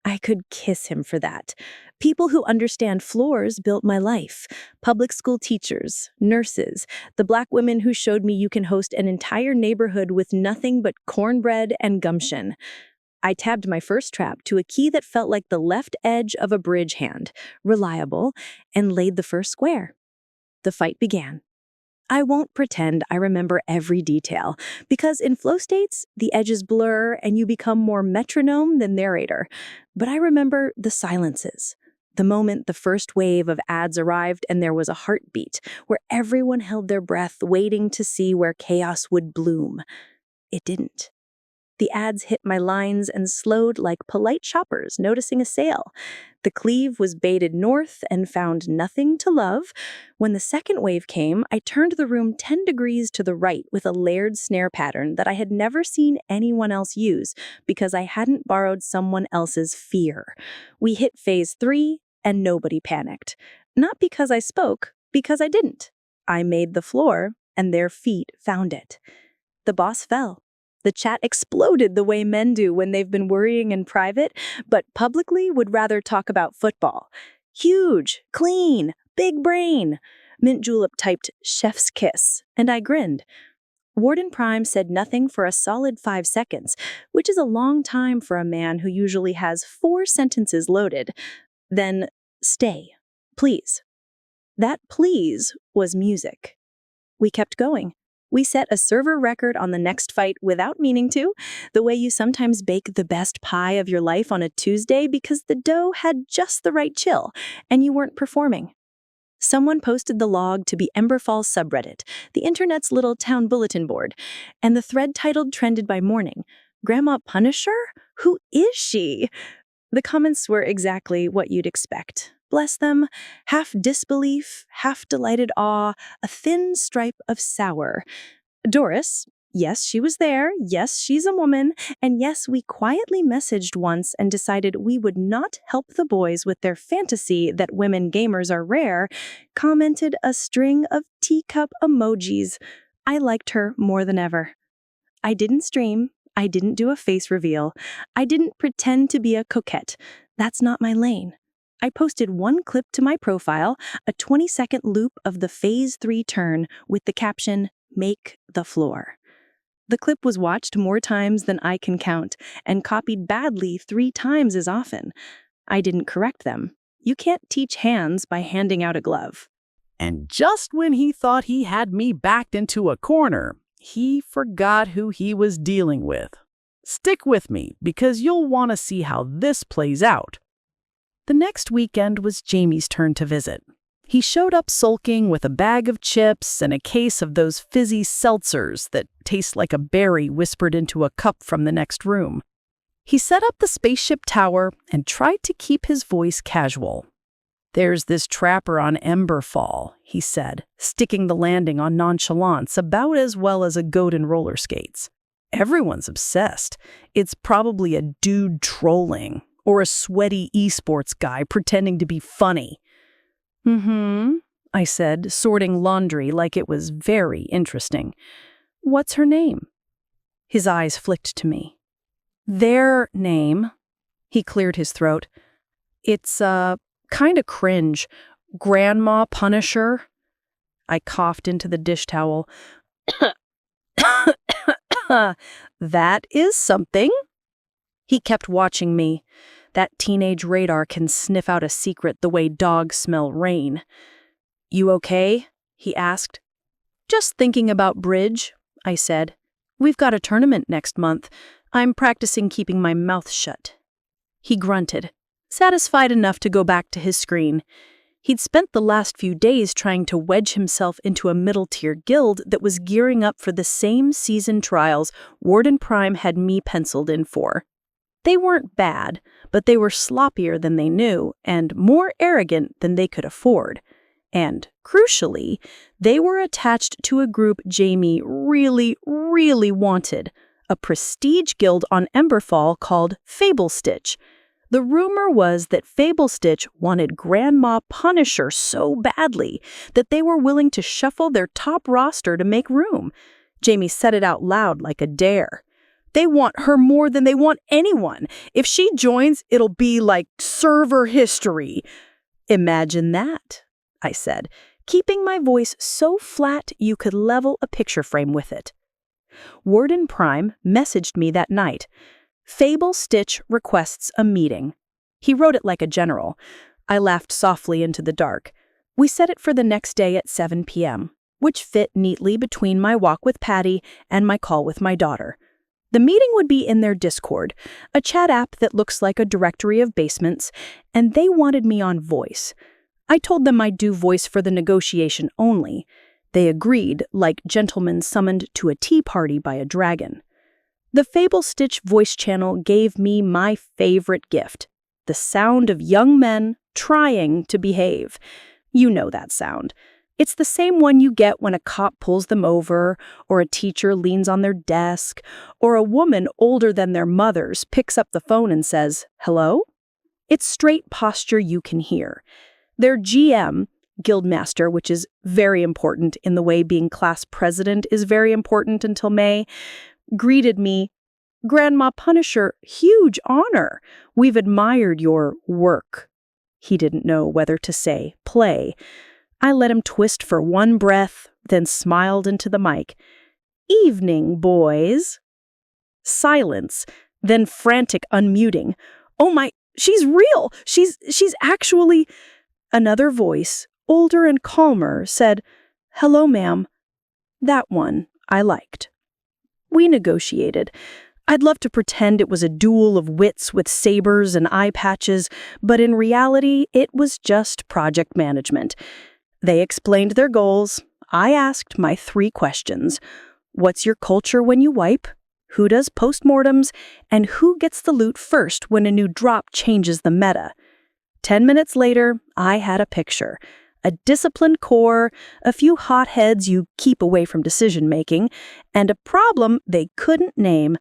[SPEAKER 3] I could kiss him for that. People who understand floors built my life. Public school teachers, nurses, the Black women who showed me you can host an entire neighborhood with nothing but cornbread and gumption. I tabbed my first trap to a key that felt like the left edge of a bridge hand, reliable, and laid the first square. The fight began. I won't pretend I remember every detail, because in flow states, the edges blur and you become more metronome than narrator. But I remember the silences. The moment the first wave of ads arrived and there was a heartbeat, where everyone held their breath waiting to see where chaos would bloom. It didn't. The ads hit my lines and slowed like polite shoppers noticing a sale. The cleave was baited north and found nothing to love. When the second wave came, I turned the room 10 degrees to the right with a layered snare pattern that I had never seen anyone else use because I hadn't borrowed someone else's fear. We hit phase 3 and nobody panicked. Not because I spoke, because I didn't. I made the floor and their feet found it. The boss fell. The chat exploded the way men do when they've been worrying in private, but publicly would rather talk about football. Huge, clean, big brain. Mint Julep typed chef's kiss, and I grinned. Warden Prime said nothing for a solid 5 seconds, which is a long time for a man who usually has 4 sentences loaded. Then, stay, please. That please was music. We kept going. We set a server record on the next fight without meaning to, the way you sometimes bake the best pie of your life on a Tuesday because the dough had just the right chill and you weren't performing. Someone posted the log to be Emberfall's subreddit, the internet's little town bulletin board, and the thread titled trended by morning, Grandma Punisher? Who is she? The comments were exactly what you'd expect. Bless them, half disbelief, half delighted awe, a thin stripe of sour. Doris, yes, she was there, yes, she's a woman, and yes, we quietly messaged once and decided we would not help the boys with their fantasy that women gamers are rare, commented a string of teacup emojis. I liked her more than ever. I didn't stream. I didn't do a face reveal. I didn't pretend to be a coquette. That's not my lane. I posted one clip to my profile, a 20-second loop of the Phase 3 turn with the caption, "Make the floor." The clip was watched more times than I can count and copied badly 3 times as often. I didn't correct them. You can't teach hands by handing out a glove.
[SPEAKER 4] And just when he thought he had me backed into a corner, he forgot who he was dealing with. Stick with me, because you'll want to see how this plays out. The next weekend was Jamie's turn to visit. He showed up sulking with a bag of chips and a case of those fizzy seltzers that taste like a berry whispered into a cup from the next room. He set up the spaceship tower and tried to keep his voice casual. "There's this trapper on Emberfall," he said, sticking the landing on nonchalance about as well as a goat in roller skates. "Everyone's obsessed. It's probably a dude trolling, or a sweaty esports guy pretending to be funny." I said, sorting laundry like it was very interesting. "What's her name?" His eyes flicked to me. "Their name," he cleared his throat. "It's, kinda cringe. Grandma Punisher." I coughed into the dish towel.
[SPEAKER 3] That is something. He kept watching me. That teenage radar can sniff out a secret the way dogs smell rain. You okay? He asked. Just thinking about bridge, I said. We've got a tournament next month. I'm practicing keeping my mouth shut. He grunted, satisfied enough to go back to his screen. He'd spent the last few days trying to wedge himself into a middle-tier guild that was gearing up for the same season trials Warden Prime had me penciled in for. They weren't bad, but they were sloppier than they knew and more arrogant than they could afford. And, crucially, they were attached to a group Jamie really, really wanted, a prestige guild on Emberfall called Fablestitch. The rumor was that Fablestitch wanted Grandma Punisher so badly that they were willing to shuffle their top roster to make room. Jamie said it out loud like a dare. They want her more than they want anyone. If she joins, it'll be like server history. Imagine that, I said, keeping my voice so flat you could level a picture frame with it. Warden Prime messaged me that night. Fablestitch requests a meeting. He wrote it like a general. I laughed softly into the dark. We set it for the next day at 7 p.m., which fit neatly between my walk with Patty and my call with my daughter. The meeting would be in their Discord, a chat app that looks like a directory of basements, and they wanted me on voice. I told them I'd do voice for the negotiation only. They agreed, like gentlemen summoned to a tea party by a dragon. The Fablestitch voice channel gave me my favorite gift, the sound of young men trying to behave. You know that sound. It's the same one you get when a cop pulls them over, or a teacher leans on their desk, or a woman older than their mothers picks up the phone and says, "Hello?" It's straight posture you can hear. Their GM, Guildmaster, which is very important in the way being class president is very important until May, greeted me, "Grandma Punisher, huge honor. We've admired your work." He didn't know whether to say play. I let him twist for one breath, then smiled into the mic. "Evening, boys." Silence, then frantic unmuting. "Oh my, she's real! She's actually—" Another voice, older and calmer, said, "Hello, ma'am." That one I liked. We negotiated. I'd love to pretend it was a duel of wits with sabers and eye patches, but in reality, it was just project management. They explained their goals. I asked my 3 questions. What's your culture when you wipe? Who does postmortems? And who gets the loot first when a new drop changes the meta? 10 minutes later, I had a picture. A disciplined core, a few hotheads you keep away from decision-making, and a problem they couldn't name,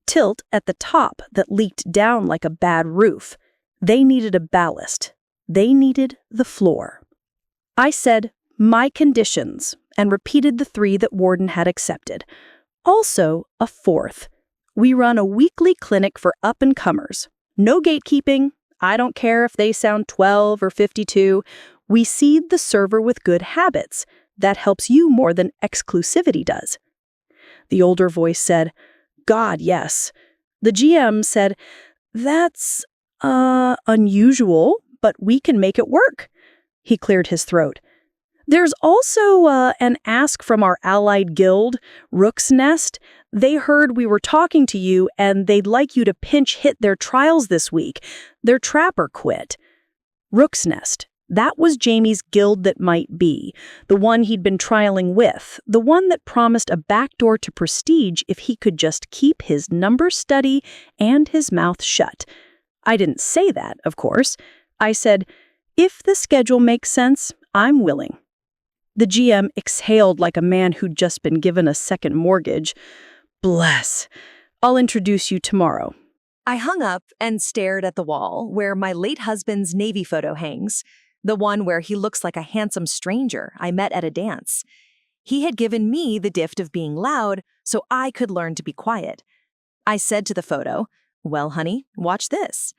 [SPEAKER 3] tilt at the top that leaked down like a bad roof. They needed a ballast. They needed the floor. I said, "My conditions," and repeated the 3 that Warden had accepted. Also, a 4th. We run a weekly clinic for up-and-comers. No gatekeeping. I don't care if they sound 12 or 52. We seed the server with good habits. That helps you more than exclusivity does. The older voice said, "God, yes." The GM said, "That's, unusual, but we can make it work." He cleared his throat. "There's also an ask from our allied guild, Rook's Nest. They heard we were talking to you, and they'd like you to pinch hit their trials this week. Their trapper quit." Rook's Nest. That was Jamie's guild that might be, the one he'd been trialing with, the one that promised a backdoor to prestige if he could just keep his number steady and his mouth shut. I didn't say that, of course. I said, "If the schedule makes sense, I'm willing." The GM exhaled like a man who'd just been given a second mortgage. "Bless. I'll introduce you tomorrow."
[SPEAKER 1] I hung up and stared at the wall where my late husband's Navy photo hangs, the one where he looks like a handsome stranger I met at a dance. He had given me the gift of being loud so I could learn to be quiet. I said to the photo, "Well, honey, watch this."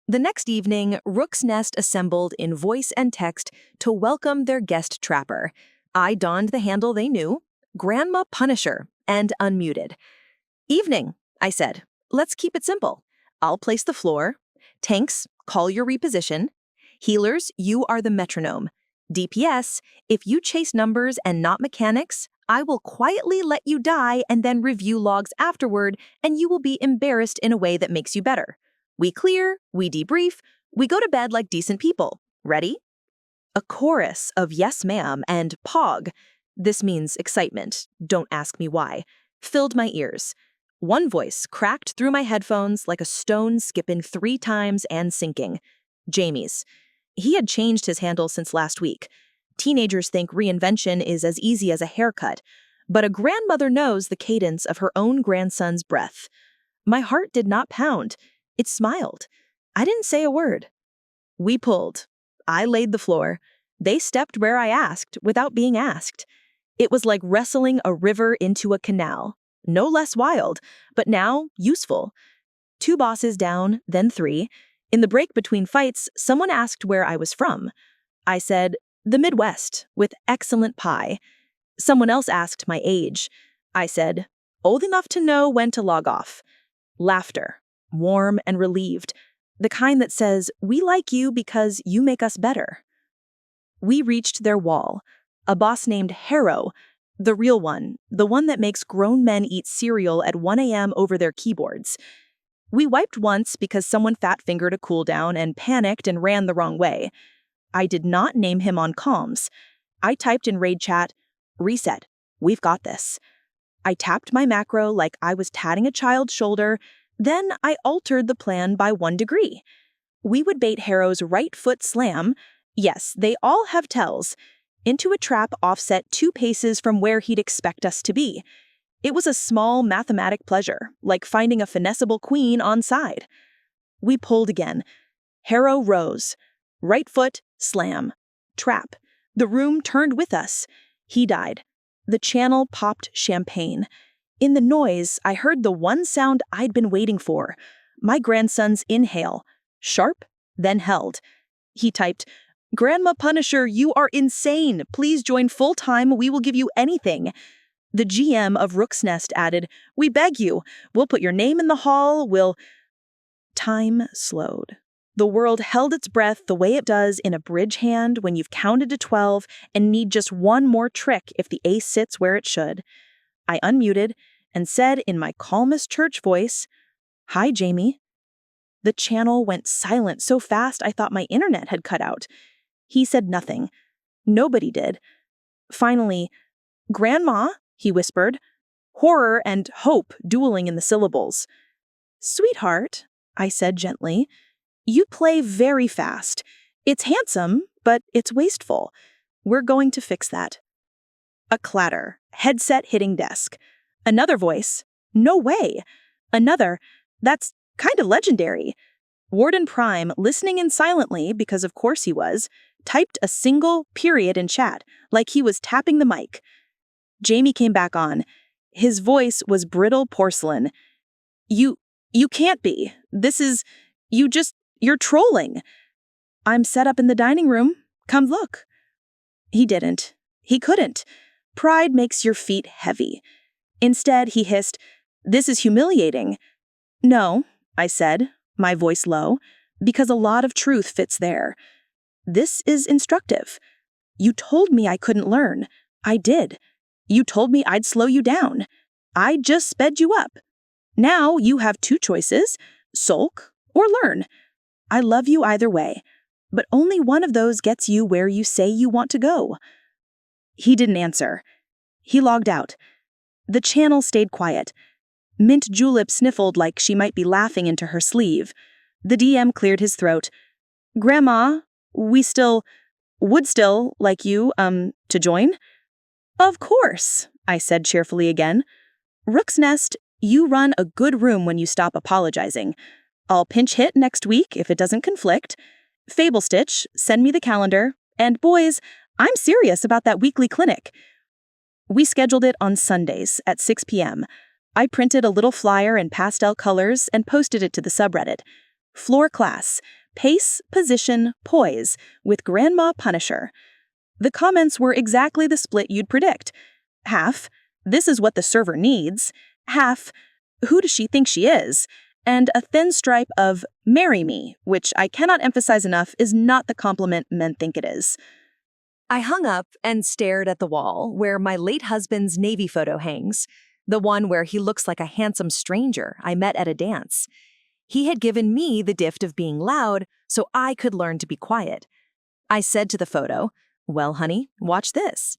[SPEAKER 1] The next evening, Rook's Nest assembled in voice and text to welcome their guest trapper. I donned the handle they knew, Grandma Punisher, and unmuted. Evening, I said. Let's keep it simple. I'll place the floor. Tanks, call your reposition. Healers, you are the metronome. DPS, if you chase numbers and not mechanics, I will quietly let you die and then review logs afterward, and you will be embarrassed in a way that makes you better. We clear, we debrief, we go to bed like decent people. Ready? A chorus of yes ma'am and pog, this means excitement, don't ask me why, filled my ears. One voice cracked through my headphones like a stone skipping 3 times and sinking. Jamie's. He had changed his handle since last week. Teenagers think reinvention is as easy as a haircut, but a grandmother knows the cadence of her own grandson's breath. My heart did not pound. It smiled. I didn't say a word. We pulled. I laid the floor. They stepped where I asked without being asked. It was like wrestling a river into a canal. No less wild, but now useful. 2 bosses down, then 3. In the break between fights, someone asked where I was from. I said, the Midwest, with excellent pie. Someone else asked my age. I said, old enough to know when to log off. Laughter, warm and relieved. The kind that says, we like you because you make us better. We reached their wall. A boss named Harrow, the real one, the one that makes grown men eat cereal at 1 a.m. over their keyboards. We wiped once because someone fat-fingered a cooldown and panicked and ran the wrong way. I did not name him on comms. I typed in raid chat, reset, we've got this. I tapped my macro like I was tatting a child's shoulder, then I altered the plan by 1 degree. We would bait Harrow's right foot slam, yes, they all have tells, into a trap offset 2 paces from where he'd expect us to be. It was a small mathematic pleasure, like finding a finessable queen on side. We pulled again. Harrow rose. Right foot, slam. Trap. The room turned with us. He died. The channel popped champagne. In the noise, I heard the one sound I'd been waiting for. My grandson's inhale. Sharp, then held. He typed, Grandma Punisher, you are insane. Please join full-time. We will give you anything. The GM of Rook's Nest added, we beg you. We'll put your name in the hall. Time slowed. The world held its breath the way it does in a bridge hand when you've counted to 12 and need just one more trick if the ace sits where it should. I unmuted and said in my calmest church voice, Hi, Jamie. The channel went silent so fast I thought my internet had cut out. He said nothing. Nobody did. Finally, Grandma, he whispered, horror and hope dueling in the syllables. Sweetheart, I said gently, you play very fast. It's handsome, but it's wasteful. We're going to fix that. A clatter, headset hitting desk. Another voice, no way. Another, that's kind of legendary. Warden Prime, listening in silently, because of course he was, typed a single period in chat, like he was tapping the mic. Jamie came back on. His voice was brittle porcelain. You can't be. You're trolling. I'm set up in the dining room. Come look. He didn't. He couldn't. Pride makes your feet heavy. Instead, he hissed, This is humiliating. No, I said, my voice low, because a lot of truth fits there. This is instructive. You told me I couldn't learn. I did. You told me I'd slow you down. I just sped you up. Now you have 2 choices, sulk or learn. I love you either way, but only one of those gets you where you say you want to go. He didn't answer. He logged out. The channel stayed quiet. Mint Julep sniffled like she might be laughing into her sleeve. The DM cleared his throat. Grandma, would still like you, to join? Of course, I said cheerfully again. Rook's Nest, you run a good room when you stop apologizing. I'll pinch hit next week if it doesn't conflict. Fable Stitch, send me the calendar. And boys, I'm serious about that weekly clinic. We scheduled it on Sundays at 6 p.m. I printed a little flyer in pastel colors and posted it to the subreddit. Floor class, pace, position, poise, with Grandma Punisher. The comments were exactly the split you'd predict. Half,
[SPEAKER 3] "This is what the server needs," half, "Who does she think she is?" and a thin stripe of "Marry me," which I cannot emphasize enough is not the compliment men think it is.
[SPEAKER 1] I hung up and stared at the wall where my late husband's Navy photo hangs, the one where he looks like a handsome stranger I met at a dance. He had given me the gift of being loud so I could learn to be quiet. I said to the photo, "Well, honey, watch this."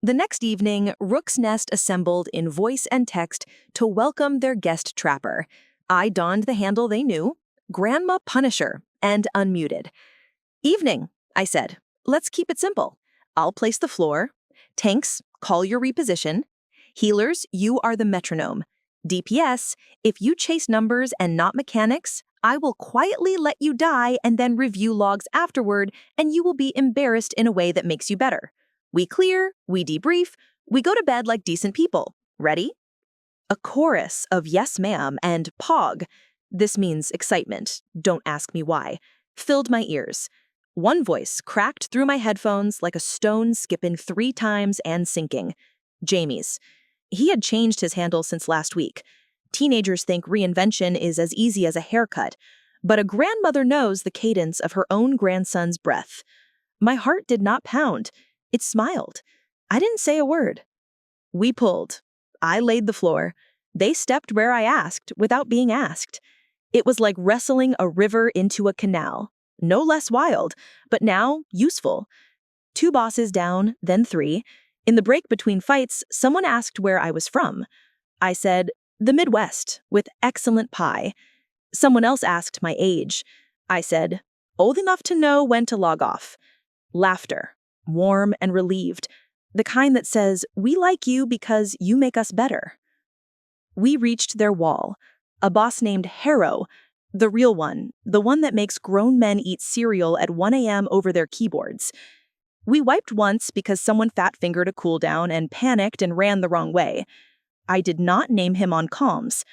[SPEAKER 1] The next evening, Rook's Nest assembled in voice and text to welcome their guest trapper. I donned the handle they knew, Grandma Punisher, and unmuted. "Evening," I said. "Let's keep it simple. I'll place the floor. Tanks, call your reposition. Healers, you are the metronome. DPS, if you chase numbers and not mechanics, I will quietly let you die and then review logs afterward, and you will be embarrassed in a way that makes you better. We clear, we debrief, we go to bed like decent people. Ready?" A chorus of "Yes, ma'am" and "Pog," this means excitement, don't ask me why, filled my ears. One voice cracked through my headphones like a stone skipping 3 times and sinking. Jamie's. He had changed his handle since last week. Teenagers think reinvention is as easy as a haircut, but a grandmother knows the cadence of her own grandson's breath. My heart did not pound. It smiled. I didn't say a word. We pulled. I laid the floor. They stepped where I asked without being asked. It was like wrestling a river into a canal. No less wild, but now useful. 2 bosses down, then 3. In the break between fights, someone asked where I was from. I said, "The Midwest, with excellent pie." Someone else asked my age. I said, "Old enough to know when to log off." Laughter, warm and relieved. The kind that says, "We like you because you make us better." We reached their wall. A boss named Harrow, the real one, the one that makes grown men eat cereal at 1 a.m. over their keyboards. We wiped once because someone fat-fingered a cooldown and panicked and ran the wrong way. I did not name him on comms.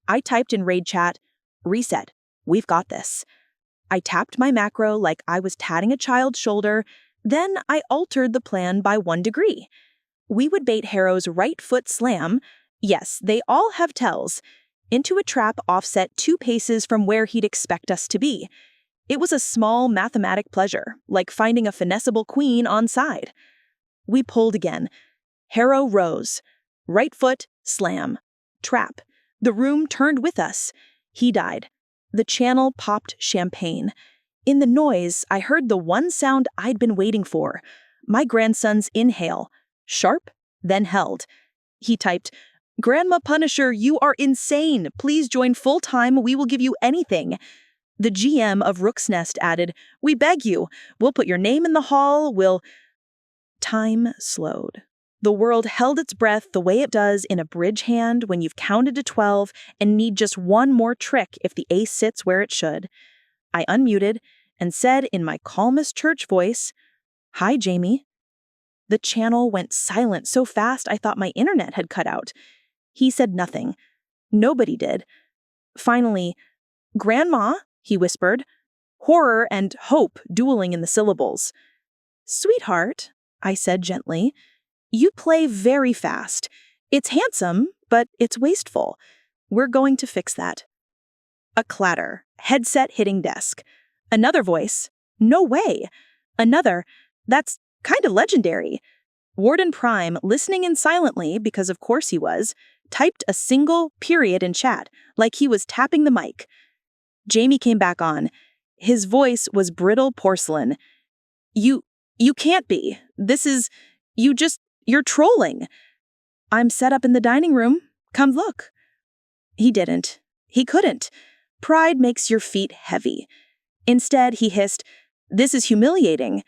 [SPEAKER 1] I typed in raid chat, "Reset, we've got this." I tapped my macro like I was tatting a child's shoulder, then I altered the plan by 1 degree. We would bait Harrow's right foot slam, yes, they all have tells, into a trap offset 2 paces from where he'd expect us to be. It was a small mathematic pleasure, like finding a finessable queen on side. We pulled again. Harrow rose. Right foot, slam. Trap. The room turned with us. He died. The channel popped champagne. In the noise, I heard the one sound I'd been waiting for. My grandson's inhale. Sharp, then held. He typed, "Grandma Punisher, you are insane. Please join full-time. We will give you anything." The GM of Rook's Nest added, "We beg you. We'll put your name in the hall. We'll..." Time slowed. The world held its breath the way it does in a bridge hand when you've counted to 12 and need just one more trick if the ace sits where it should. I unmuted and said in my calmest church voice, "Hi, Jamie." The channel went silent so fast I thought my internet had cut out. He said nothing. Nobody did. Finally, "Grandma," he whispered, horror and hope dueling in the syllables. "Sweetheart," I said gently, "you play very fast. It's handsome, but it's wasteful. We're going to fix that." A clatter, headset hitting desk. Another voice, "No way." Another, "That's kind of legendary." Warden Prime, listening in silently, because of course he was, typed a single period in chat, like he was tapping the mic. Jamie came back on. His voice was brittle porcelain. You can't be. This is, you're trolling." "I'm set up in the dining room. Come look." He didn't. He couldn't. Pride makes your feet heavy. Instead, he hissed, "This is humiliating."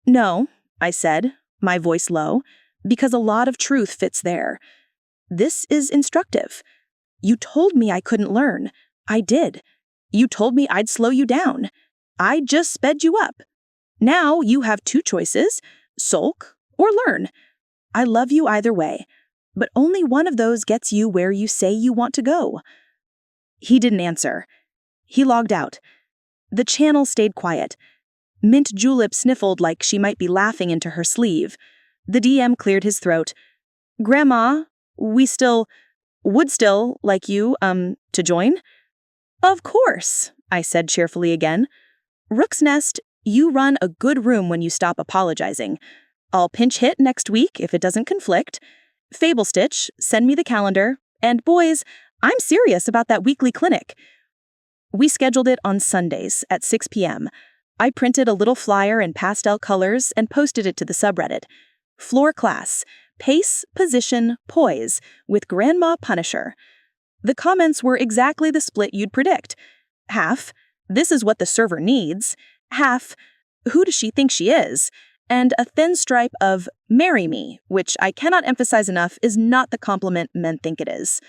[SPEAKER 1] "No," I said, my voice low, because a lot of truth fits there. "This is instructive. You told me I couldn't learn. I did. You told me I'd slow you down. I just sped you up. Now you have 2 choices, sulk or learn. I love you either way, but only one of those gets you where you say you want to go." He didn't answer. He logged out. The channel stayed quiet. Mint Julep sniffled like she might be laughing into her sleeve. The DM cleared his throat.
[SPEAKER 3] Grandma, would still like you, to join? Of course, I said cheerfully again. Rook's Nest, you run a good room when you stop apologizing. I'll pinch hit next week if it doesn't conflict. Fable Stitch, send me the calendar. And boys, I'm serious about that weekly clinic. We scheduled it on Sundays at 6 p.m. I printed a little flyer in pastel colors and posted it to the subreddit. Floor class, pace, position, poise, with Grandma Punisher. The comments were exactly the split you'd predict. Half, this is what the server needs. Half, who does she think she is? And a thin stripe of marry me, which I cannot emphasize enough is not the compliment men think it is.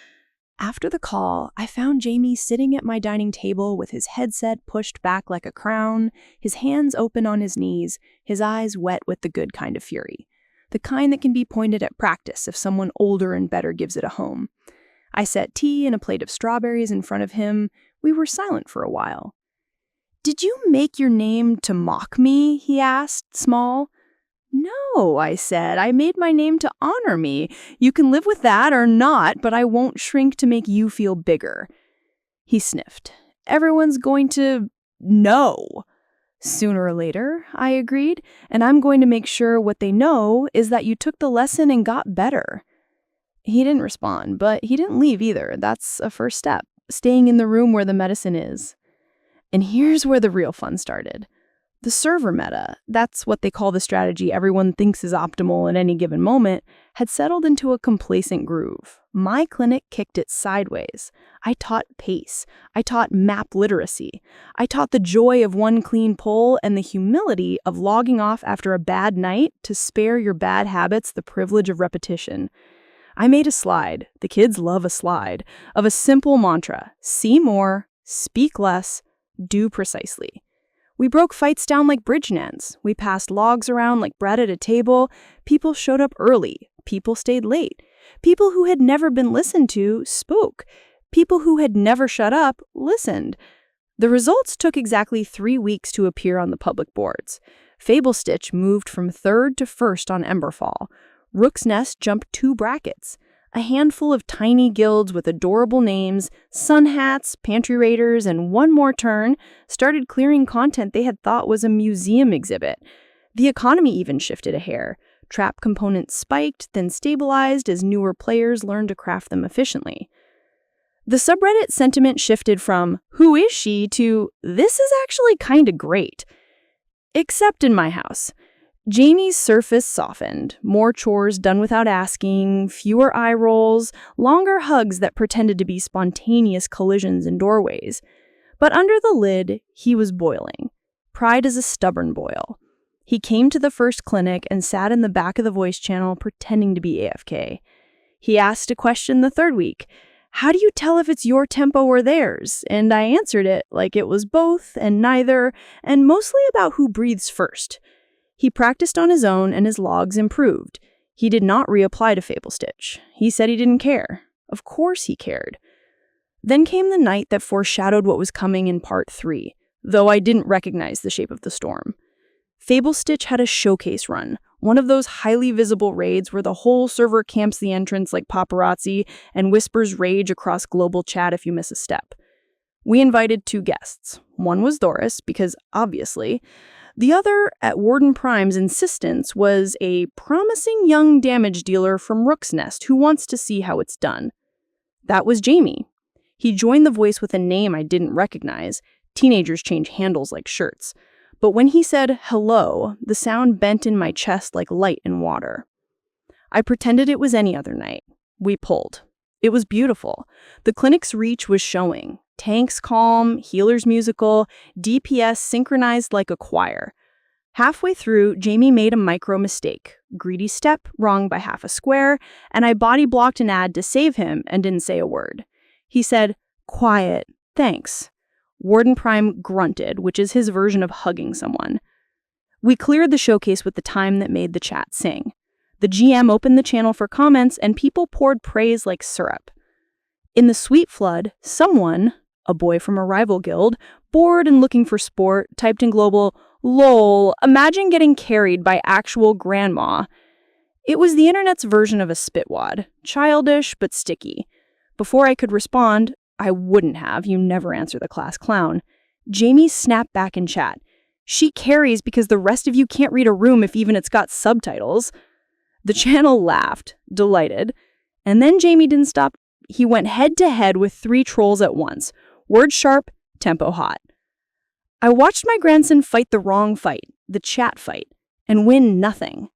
[SPEAKER 1] After the call, I found Jamie sitting at my dining table with his headset pushed back like a crown, his hands open on his knees, his eyes wet with the good kind of fury. The kind that can be pointed at practice if someone older and better gives it a home. I set tea and a plate of strawberries in front of him. We were silent for a while. "Did you make your name to mock me?" he asked, small. "No," I said. "I made my name to honor me. You can live with that or not, but I won't shrink to make you feel bigger." He sniffed. "Everyone's going to know." "Sooner or later," I agreed, "and I'm going to make sure what they know is that you took the lesson and got better." He didn't respond, but he didn't leave either. That's a first step, staying in the room where the medicine is. And here's where the real fun started. The server meta, that's what they call the strategy everyone thinks is optimal at any given moment, had settled into a complacent groove. My clinic kicked it sideways. I taught pace. I taught map literacy. I taught the joy of one clean pull and the humility of logging off after a bad night to spare your bad habits the privilege of repetition. I made a slide, the kids love a slide, of a simple mantra: see more, speak less, do precisely. We broke fights down like bridge nets. We passed logs around like bread at a table. People showed up early. People stayed late. People who had never been listened to spoke. People who had never shut up listened. The results took exactly 3 weeks to appear on the public boards. Fable Stitch moved from 3rd to 1st on Emberfall. Rook's Nest jumped 2 brackets. A handful of tiny guilds with adorable names, sun hats, pantry raiders, and one more turn started clearing content they had thought was a museum exhibit. The economy even shifted a hair. Trap components spiked, then stabilized as newer players learned to craft them efficiently. The subreddit sentiment shifted from, "Who is she?" to, "This is actually kinda great." Except in my house. Jamie's surface softened, more chores done without asking, fewer eye rolls, longer hugs that pretended to be spontaneous collisions in doorways. But under the lid, he was boiling. Pride is a stubborn boil. He came to the first clinic and sat in the back of the voice channel pretending to be AFK. He asked a question the 3rd week. "How do you tell if it's your tempo or theirs?" And I answered it like it was both and neither, and mostly about who breathes first. He practiced on his own and his logs improved. He did not reapply to Fable Stitch. He said he didn't care. Of course he cared. Then came the night that foreshadowed what was coming in part 3, though I didn't recognize the shape of the storm. Fable Stitch had a showcase run, one of those highly visible raids where the whole server camps the entrance like paparazzi and whispers rage across global chat if you miss a step. We invited 2 guests. One was Doris, because obviously. The other, at Warden Prime's insistence, was a promising young damage dealer from Rook's Nest who wants to see how it's done. That was Jamie. He joined the voice with a name I didn't recognize. Teenagers change handles like shirts. But when he said hello, the sound bent in my chest like light in water. I pretended it was any other night. We pulled. It was beautiful. The clinic's reach was showing. Tanks calm, healers musical, DPS synchronized like a choir. Halfway through, Jamie made a micro mistake. Greedy step, wrong by half a square, and I body blocked an ad to save him and didn't say a word. He said, "Quiet, thanks." Warden Prime grunted, which is his version of hugging someone. We cleared the showcase with the time that made the chat sing. The GM opened the channel for comments, and people poured praise like syrup. In the sweet flood, someone, a boy from a rival guild, bored and looking for sport, typed in global, "Lol, imagine getting carried by actual grandma."
[SPEAKER 3] It was the internet's version of a spitwad, childish but sticky. Before I could respond, I wouldn't have, you never answer the class clown. Jamie snapped back in chat. She carries because the rest of you can't read a room if even it's got subtitles. The channel laughed, delighted. And then Jamie didn't stop. He went head-to-head with 3 trolls at once. Word sharp, tempo hot. I watched my grandson fight the wrong fight, the chat fight, and win nothing.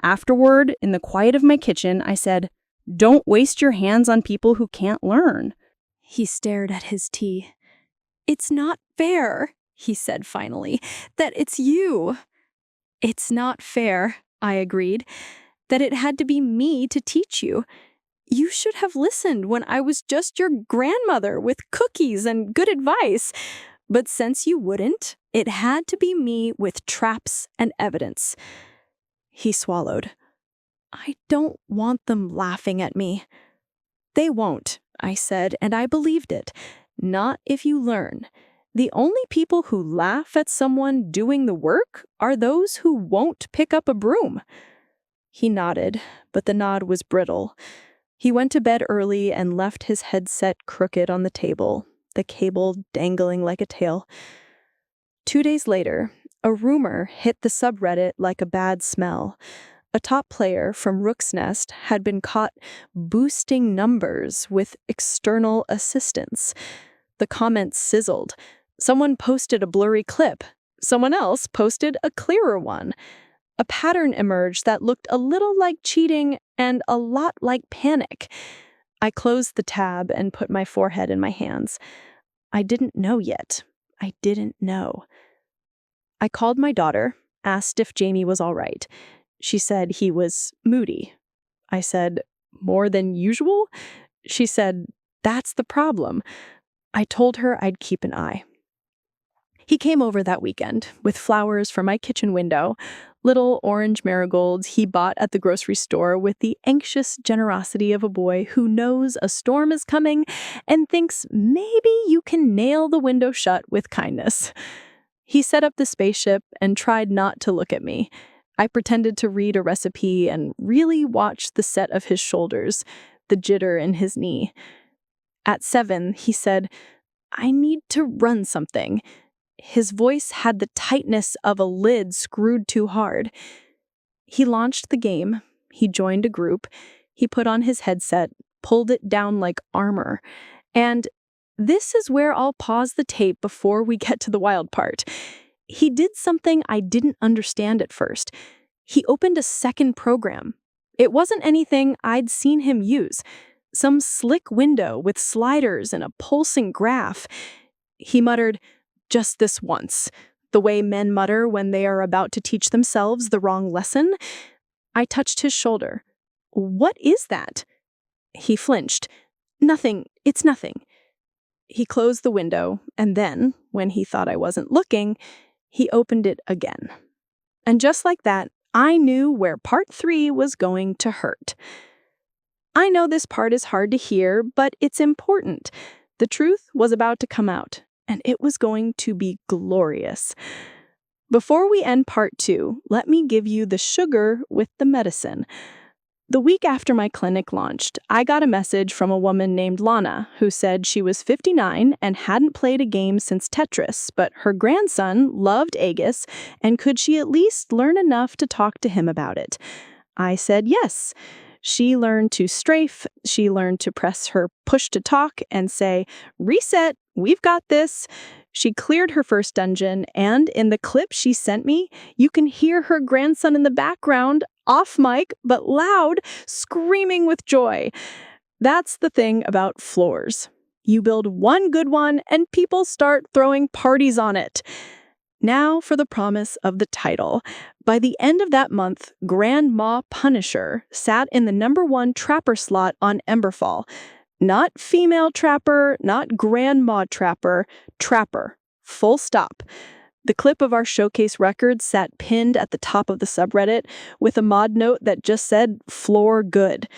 [SPEAKER 3] Afterward, in the quiet of my kitchen, I said, "Don't waste your hands on people who can't learn."
[SPEAKER 2] He stared at his tea. "It's not fair," he said finally, "that it's you." "It's not fair," I agreed, "that it had to be me to teach you. You should have listened when I was just your grandmother with cookies and good advice. But since you wouldn't, it had to be me with traps and evidence." He swallowed. "I don't want them laughing at me." "They won't," I said, and I believed it. "Not if you learn. The only people who laugh at someone doing the work are those who won't pick up a broom." He nodded, but the nod was brittle. He went to bed early and left his headset crooked on the table, the cable dangling like a tail. 2 days later, a rumor hit the subreddit like a bad smell. A top player from Rook's Nest had been caught boosting numbers with external assistance. The comments sizzled. Someone posted a blurry clip. Someone else posted a clearer one. A pattern emerged that looked a little like cheating and a lot like panic. I closed the tab and put my forehead in my hands. I didn't know yet. I didn't know. I called my daughter, asked if Jamie was all right. She said he was moody. I said, "More than usual?" She said, "That's the problem." I told her I'd keep an eye. He came over that weekend with flowers for my kitchen window, little orange marigolds he bought at the grocery store with the anxious generosity of a boy who knows a storm is coming and thinks maybe you can nail the window shut with kindness. He set up the spaceship and tried not to look at me. I pretended to read a recipe and really watched the set of his shoulders, the jitter in his knee. At 7, he said, "I need to run something." His voice had the tightness of a lid screwed too hard. He launched the game. He joined a group. He put on his headset, pulled it down like armor. And this is where I'll pause the tape before we get to the wild part. He did something I didn't understand at first. He opened a second program. It wasn't anything I'd seen him use. Some slick window with sliders and a pulsing graph. He muttered, "Just this once," the way men mutter when they are about to teach themselves the wrong lesson. I touched his shoulder. "What is that?" He flinched. "Nothing, it's nothing." He closed the window, and then, when he thought I wasn't looking, he opened it again. And just like that, I knew where part 3 was going to hurt. I know this part is hard to hear, but it's important. The truth was about to come out, and it was going to be glorious. Before we end part 2, let me give you the sugar with the medicine. The week after my clinic launched, I got a message from a woman named Lana who said she was 59 and hadn't played a game since Tetris, but her grandson loved Aegis, and could she at least learn enough to talk to him about it? I said yes. She learned to strafe, she learned to press her push to talk and say, "Reset, we've got this." She cleared her first dungeon, and in the clip she sent me, you can hear her grandson in the background, off mic, but loud, screaming with joy. That's the thing about floors. You build one good one, and people start throwing parties on it. Now for the promise of the title. By the end of that month, Grandma Punisher sat in the #1 trapper slot on Emberfall. Not female trapper, not grandma trapper, trapper. Full stop. The clip of our showcase record sat pinned at the top of the subreddit with a mod note that just said, "Floor good."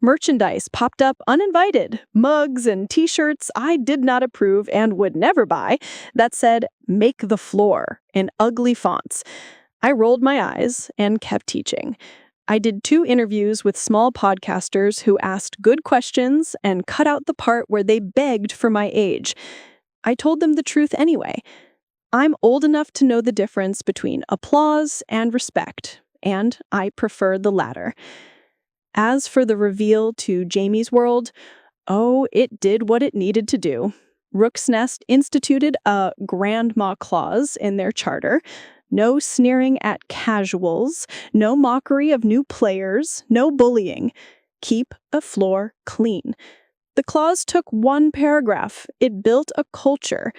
[SPEAKER 2] Merchandise popped up uninvited, mugs and t-shirts I did not approve and would never buy, that said, "Make the floor," in ugly fonts. I rolled my eyes and kept teaching.
[SPEAKER 3] I did 2 interviews with small podcasters who asked good questions and cut out the part where they begged for my age. I told them the truth anyway. I'm old enough to know the difference between applause and respect, and I prefer the latter. As for the reveal to Jamie's world, oh, it did what it needed to do. Rook's Nest instituted a grandma clause in their charter. No sneering at casuals, no mockery of new players, no bullying. Keep a floor clean. The clause took 1 paragraph. It built a culture.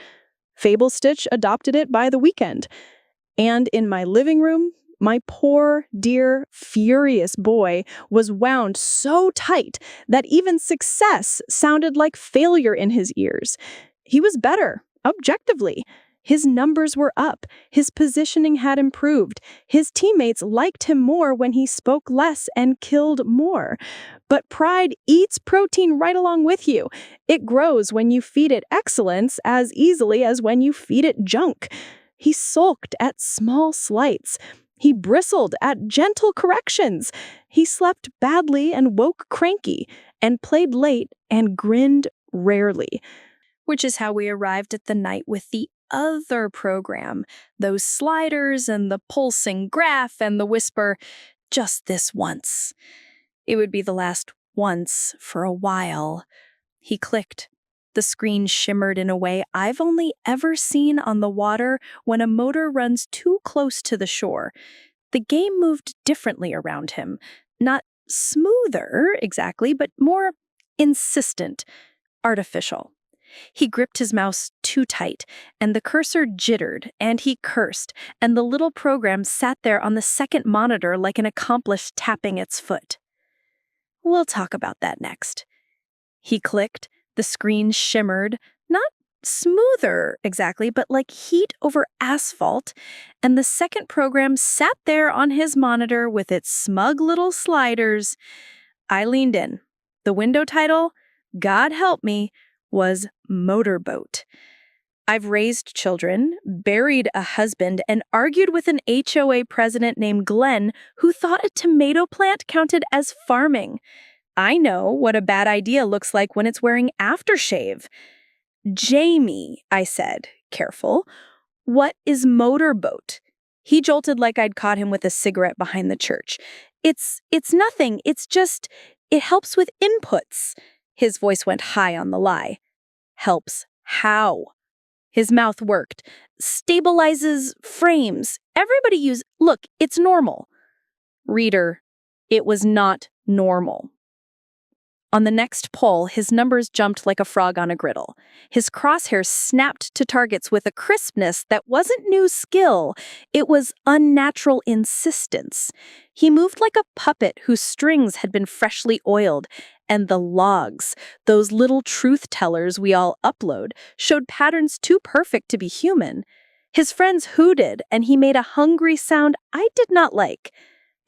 [SPEAKER 3] Fable Stitch adopted it by the weekend. And in my living room, my poor, dear, furious boy was wound so tight that even success sounded like failure in his ears. He was better, objectively. His numbers were up. His positioning had improved. His teammates liked him more when he spoke less and killed more. But pride eats protein right along with you. It grows when you feed it excellence as easily as when you feed it junk. He sulked at small slights. He bristled at gentle corrections. He slept badly and woke cranky, and played late and grinned rarely.
[SPEAKER 2] Which is how we arrived at the night with the other program, those sliders and the pulsing graph and the whisper, just this once. It would be the last once for a while. He clicked. The screen shimmered in a way I've only ever seen on the water when a motor runs too close to the shore. The game moved differently around him. Not smoother, exactly, but more insistent, artificial. He gripped his mouse too tight, and the cursor jittered, and he cursed, and the little program sat there on the second monitor like an accomplice tapping its foot. We'll talk about that next. He clicked, the screen shimmered, not smoother exactly, but like heat over asphalt, and the second program sat there on his monitor with its smug little sliders. I leaned in. The window title, God Help Me, was Motorboat. I've raised children, buried a husband, and argued with an HOA president named Glenn who thought a tomato plant counted as farming. I know what a bad idea looks like when it's wearing aftershave. Jamie, I said, careful, what is motorboat? He jolted like I'd caught him with a cigarette behind the church. It's nothing. It's just, it helps with inputs. His voice went high on the lie. Helps how? His mouth worked. Stabilizes frames. Everybody look, it's normal. Reader, it was not normal. On the next pull, his numbers jumped like a frog on a griddle. His crosshairs snapped to targets with a crispness that wasn't new skill. It was unnatural insistence. He moved like a puppet whose strings had been freshly oiled, and the logs, those little truth tellers we all upload, showed patterns too perfect to be human. His friends hooted, and he made a hungry sound I did not like.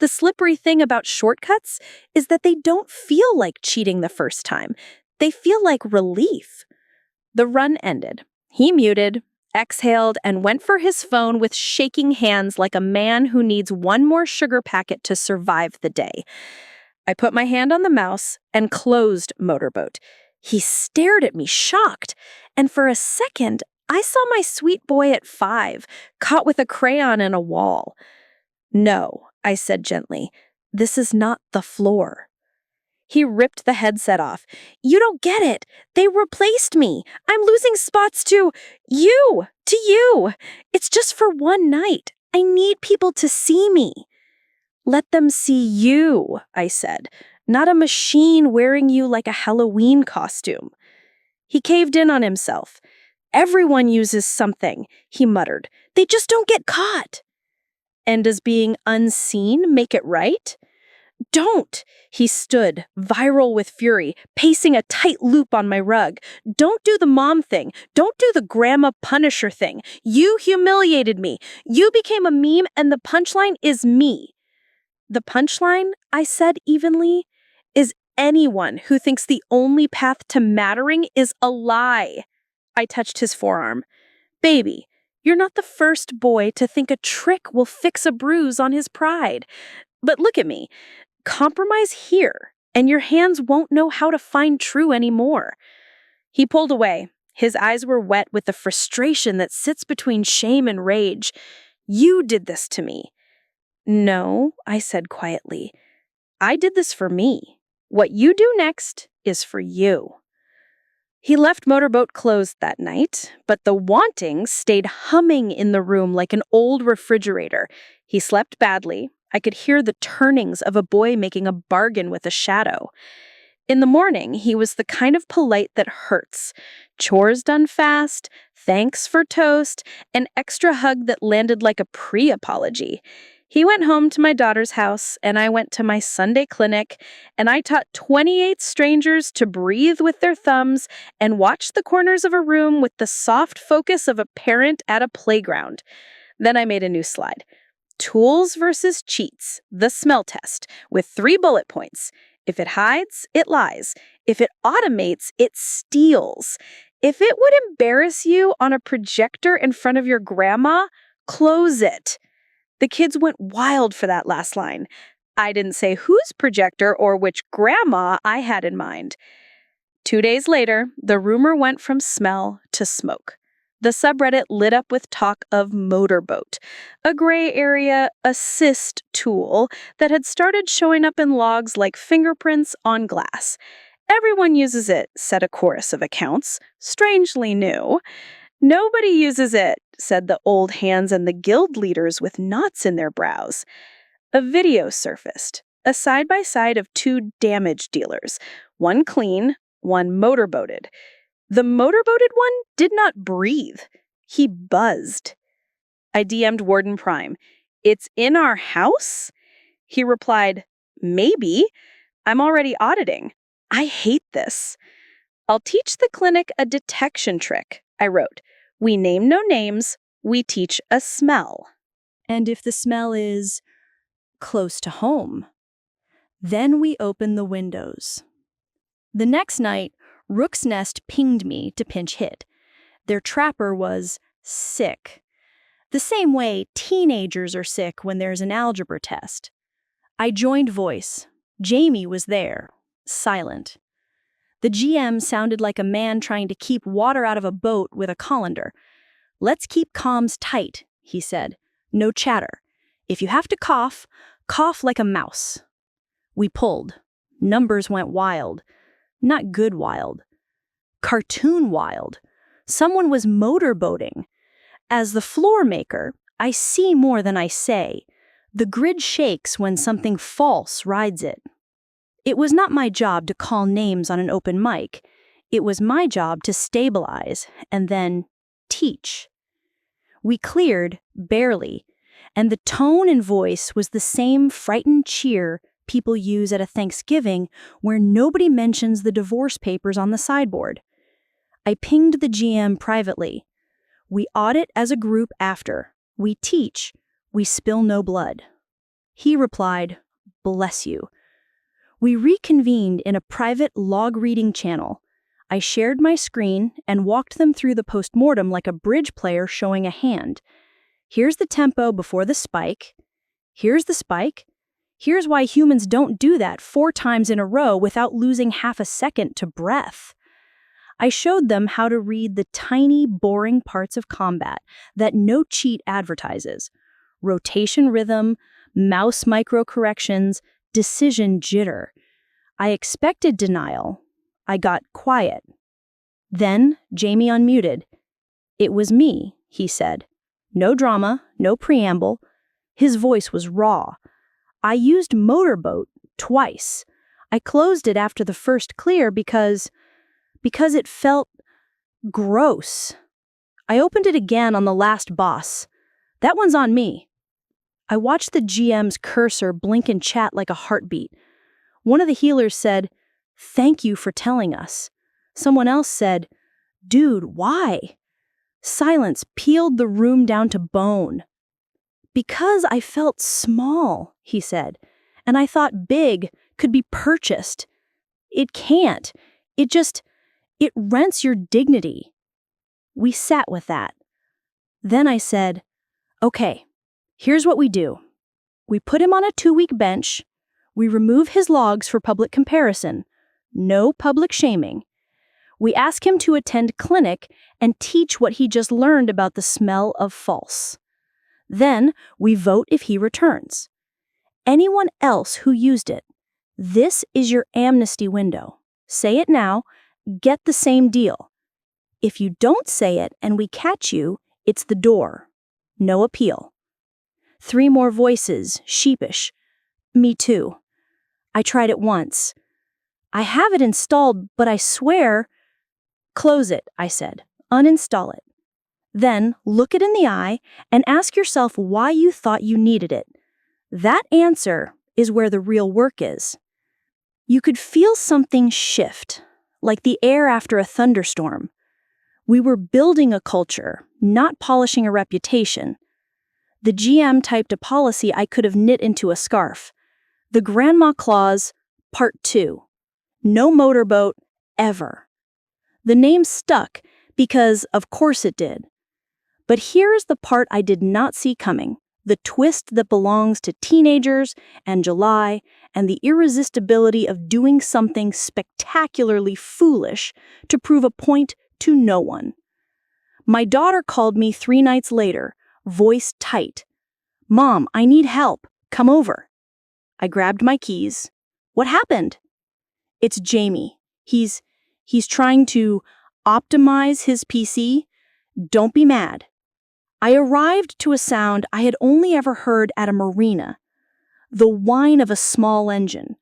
[SPEAKER 2] The slippery thing about shortcuts is that they don't feel like cheating the first time. They feel like relief. The run ended. He muted, exhaled, and went for his phone with shaking hands like a man who needs one more sugar packet to survive the day. I put my hand on the mouse and closed Motorboat. He stared at me, shocked, and for a second, I saw my sweet boy at 5, caught with a crayon in a wall. No, I said gently, this is not the floor. He ripped the headset off. You don't get it. They replaced me. I'm losing spots to you. It's just for one night. I need people to see me. Let them see you, I said, not a machine wearing you like a Halloween costume. He caved in on himself. Everyone uses something, he muttered. They just don't get caught. And does being unseen make it right? Don't! He stood, viral with fury, pacing a tight loop on my rug. Don't do the mom thing. Don't do the grandma punisher thing. You humiliated me. You became a meme, and the punchline is me. The punchline, I said evenly, is anyone who thinks the only path to mattering is a lie. I touched his forearm. Baby, you're not the first boy to think a trick will fix a bruise on his pride.
[SPEAKER 3] But look at me. Compromise here, and your hands won't know how to find true anymore." He pulled away. His eyes were wet with the frustration that sits between shame and rage. "You did this to me." "No," I said quietly. "I did this for me. What you do next is for you." He left Motorboat closed that night, but the wanting stayed humming in the room like an old refrigerator. He slept badly. I could hear the turnings of a boy making a bargain with a shadow. In the morning, he was the kind of polite that hurts. Chores done fast, thanks for toast, an extra hug that landed like a pre-apology. He went home to my daughter's house, and I went to my Sunday clinic, and I taught 28 strangers to breathe with their thumbs and watch the corners of a room with the soft focus of a parent at a playground. Then I made a new slide. Tools versus cheats, the smell test, with 3 bullet points. If it hides, it lies. If it automates, it steals. If it would embarrass you on a projector in front of your grandma, close it. The kids went wild for that last line. I didn't say whose projector or which grandma I had in mind. 2 days later, the rumor went from smell to smoke. The subreddit lit up with talk of Motorboat, a gray area assist tool that had started showing up in logs like fingerprints on glass. "Everyone uses it," said a chorus of accounts, strangely new. "Nobody uses it," said the old hands and the guild leaders with knots in their brows. A video surfaced, a side-by-side of 2 damage dealers, one clean, one motorboated. The motorboated one did not breathe. He buzzed. I DM'd Warden Prime. "It's in our house?" He replied, "Maybe. I'm already auditing. I hate this." "I'll teach the clinic a detection trick," I wrote. "We name no names. We teach a smell."
[SPEAKER 2] And if the smell is close to home, then we open the windows. The next night, Rook's Nest pinged me to pinch hit. Their trapper was sick. The same way teenagers are sick when there's an algebra test. I joined voice. Jamie was there, silent. The GM sounded like a man trying to keep water out of a boat with a colander. "Let's keep comms tight," he said. "No chatter. If you have to cough, cough like a mouse." We pulled. Numbers went wild. Not good wild. Cartoon wild. Someone was motorboating. As the floor maker, I see more than I say. The grid shakes when something false rides it. It was not my job to call names on an open mic. It was my job to stabilize and then teach. We cleared, barely, and the tone and voice was the same frightened cheer people use at a Thanksgiving where nobody mentions the divorce papers on the sideboard. I pinged the GM privately. We audit as a group after. We teach. We spill no blood. He replied, "Bless you." We reconvened in a private log-reading channel. I shared my screen and walked them through the postmortem like a bridge player showing a hand. Here's the tempo before the spike. Here's the spike. Here's why humans don't do that 4 times in a row without losing half a second to breath. I showed them how to read the tiny, boring parts of combat that no cheat advertises. Rotation rhythm, mouse micro-corrections, decision jitter. I expected denial. I got quiet. Then Jamie unmuted. "It was me," he said. No drama, no preamble. His voice was raw. "I used Motorboat twice. I closed it after the first clear because it felt gross. I opened it again on the last boss. That one's on me." I watched the GM's cursor blink in chat like a heartbeat. One of the healers said, "Thank you for telling us." Someone else said, "Dude, why?" Silence peeled the room down to bone. "Because I felt small," he said, "and I thought big could be purchased. It can't. It rents your dignity." We sat with that. Then I said, "Okay, here's what we do.
[SPEAKER 3] We put him on a 2-week bench. We remove his logs for public comparison. No public shaming. We ask him to attend clinic and teach what he just learned about the smell of false. Then we vote if he returns. Anyone else who used it, this is your amnesty window. Say it now, get the same deal. If you don't say it and we catch you, it's the door. No appeal. 3 more voices, sheepish. Me too. I tried it once. I have it installed, but I swear... Close it, I said. Uninstall it. Then look it in the eye and ask yourself why you thought you needed it. That answer is where the real work is. You could feel something shift, like the air after a thunderstorm. We were building a culture, not polishing a reputation. The GM typed a policy I could have knit into a scarf. The Grandma Clause, Part 2. No motorboat, ever. The name stuck because, of course it did. But here is the part I did not see coming, the twist that belongs to teenagers and July and the irresistibility of doing something spectacularly foolish to prove a point to no one. My daughter called me 3 nights later, voice tight. "Mom, I need help. Come over." I grabbed my keys. "What happened?" "It's Jamie. He's trying to optimize his PC. Don't be mad." I arrived to a sound I had only ever heard at a marina. The whine of a small engine.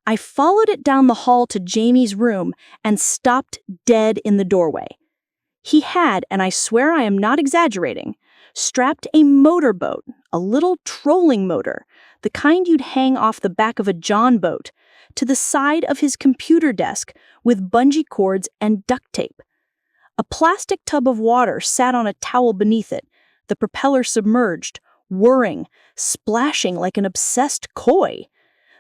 [SPEAKER 3] I followed it down the hall to Jamie's room and stopped dead in the doorway. He had, and I swear I am not exaggerating, strapped a motorboat, a little trolling motor, the kind you'd hang off the back of a John boat, to the side of his computer desk with bungee cords and duct tape. A plastic tub of water sat on a towel beneath it, the propeller submerged, whirring, splashing like an obsessed koi.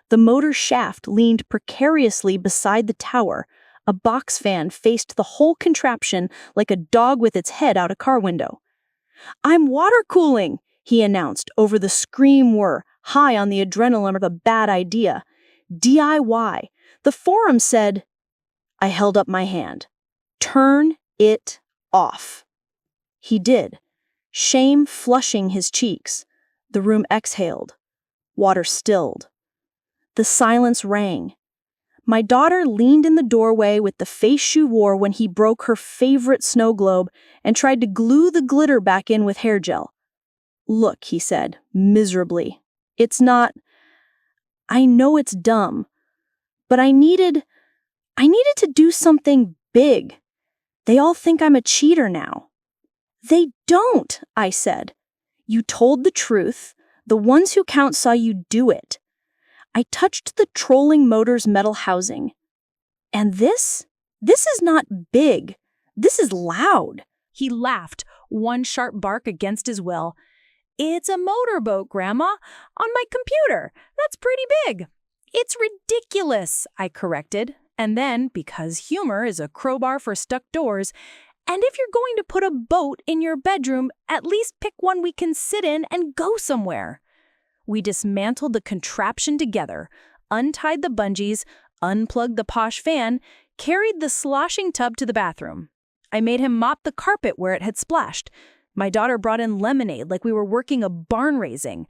[SPEAKER 3] The motor shaft leaned precariously beside the tower. A box fan faced the whole contraption like a dog with its head out a car window. "I'm water cooling," he announced over the scream whir, high on the adrenaline of a bad idea. DIY. The forum said... I held up my hand. "Turn it off." He did, shame flushing his cheeks. The room exhaled. Water stilled. The silence rang. My daughter leaned in the doorway with the face she wore when he broke her favorite snow globe and tried to glue the glitter back in with hair gel. "Look," he said, miserably. "It's not... I know it's dumb, but I needed to do something big. They all think I'm a cheater now." "They don't," I said. "You told the truth. The ones who count saw you do it." I touched the trolling motor's metal housing. "And this is not big. This is loud."
[SPEAKER 1] He laughed, one sharp bark against his will. "It's a motorboat, Grandma, on my computer. That's pretty big." "It's ridiculous," I corrected. And then, because humor is a crowbar for stuck doors, "and if you're going to put a boat in your bedroom, at least pick one we can sit in and go somewhere." We dismantled the contraption together, untied the bungees, unplugged the posh fan, carried the sloshing tub to the bathroom. I made him mop the carpet where it had splashed. My daughter brought in lemonade like we were working a barn raising.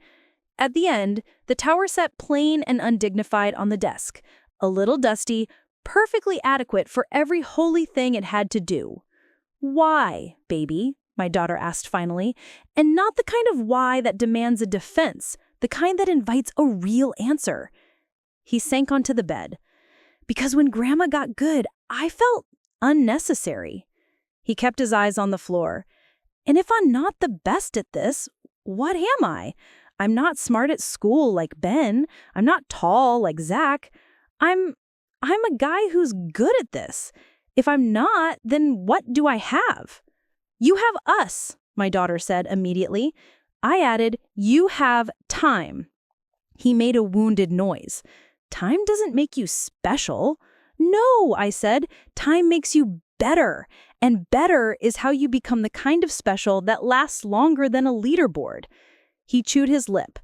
[SPEAKER 1] At the end, the tower sat plain and undignified on the desk, a little dusty, perfectly adequate for every holy thing it had to do. "Why, baby?" my daughter asked finally, and not the kind of why that demands a defense, the kind that invites a real answer. He sank onto the bed. "Because when Grandma got good, I felt unnecessary." He kept his eyes on the floor. "And if I'm not the best at this, what am I? I'm not smart at school like Ben. I'm not tall like Zach. I'm a guy who's good at this. If I'm not, then what do I have?" "You have us," my daughter said immediately. I added, "You have time." He made a wounded noise. "Time doesn't make you special." "No," I said, "time makes you better. And better is how you become the kind of special that lasts longer than a leaderboard." He chewed his lip.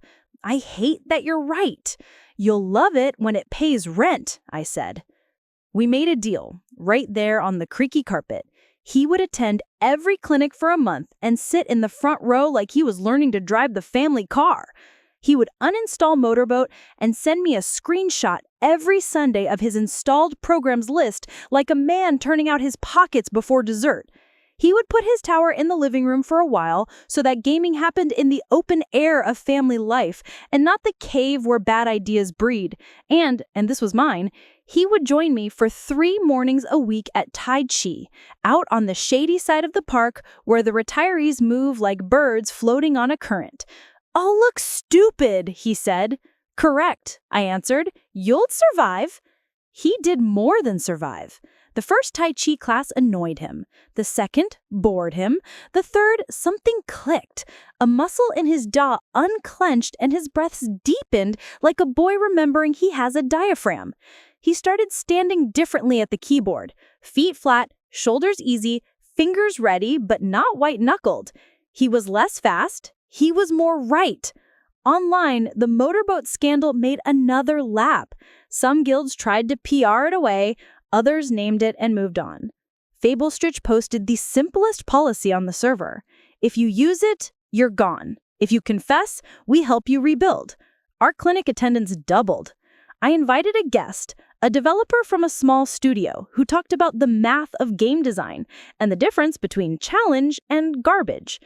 [SPEAKER 3] I hate that you're right. You'll love it when it pays rent, I said. We made a deal, right there on the creaky carpet. He would attend every clinic for a month and sit in the front row like he was learning to drive the family car. He would uninstall Motorboat and send me a screenshot every Sunday of his installed programs list like a man turning out his pockets before dessert. He would put his tower in the living room for a while so that gaming happened in the open air of family life and not the cave where bad ideas breed. And this was mine, he would join me for 3 mornings a week at Tai Chi, out on the shady side of the park where the retirees move like birds floating on a current. I'll look stupid, he said. Correct, I answered. You'll survive. He did more than survive. The first Tai Chi class annoyed him. The second bored him. The third, something clicked. A muscle in his jaw unclenched and his breaths deepened like a boy remembering he has a diaphragm. He started standing differently at the keyboard. Feet flat, shoulders easy, fingers ready, but not white-knuckled. He was less fast. He was more right. Online, the Motorboat scandal made another lap. Some guilds tried to PR it away, others named it and moved on. FableStitch posted the simplest policy on the server. If you use it, you're gone. If you confess, we help you rebuild. Our clinic attendance doubled. I invited a guest, a developer from a small studio, who talked about the math of game design and the difference between challenge and garbage.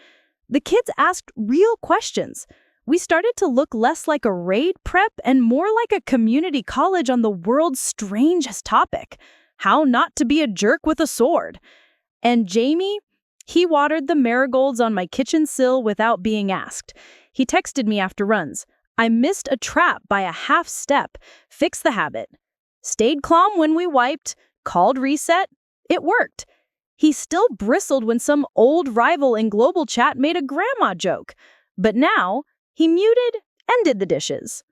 [SPEAKER 3] The kids asked real questions. We started to look less like a raid prep and more like a community college on the world's strangest topic, how not to be a jerk with a sword. And Jamie, he watered the marigolds on my kitchen sill without being asked. He texted me after runs. I missed a trap by a half step. Fix the habit. Stayed calm when we wiped. Called reset. It worked. He still bristled when some old rival in global chat made a grandma joke. But now, he muted and did the dishes.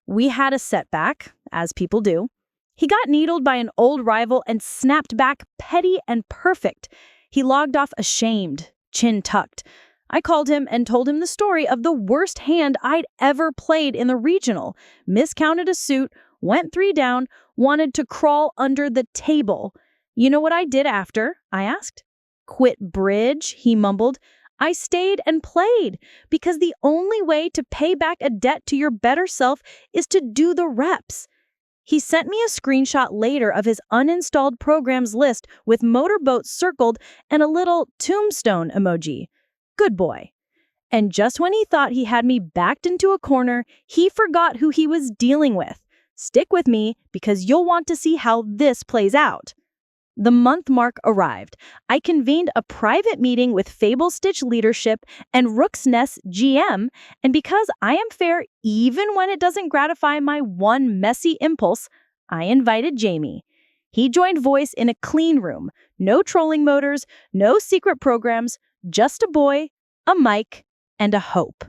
[SPEAKER 3] We had a setback, as people do. He got needled by an old rival and snapped back petty and perfect. He logged off ashamed, chin tucked. I called him and told him the story of the worst hand I'd ever played in the regional. Miscounted a suit, went 3 down, wanted to crawl under the table. You know what I did after? I asked. Quit bridge, he mumbled. I stayed and played because the only way to pay back a debt to your better self is to do the reps. He sent me a screenshot later of his uninstalled programs list with Motorboat circled and a little tombstone emoji. Good boy. And just when he thought he had me backed into a corner, he forgot who he was dealing with. Stick with me because you'll want to see how this plays out. The month mark arrived. I convened a private meeting with FableStitch leadership and Rook's Nest GM, and because I am fair even when it doesn't gratify my one messy impulse, I invited Jamie. He joined voice in a clean room. No trolling motors, no secret programs, just a boy, a mic, and a hope.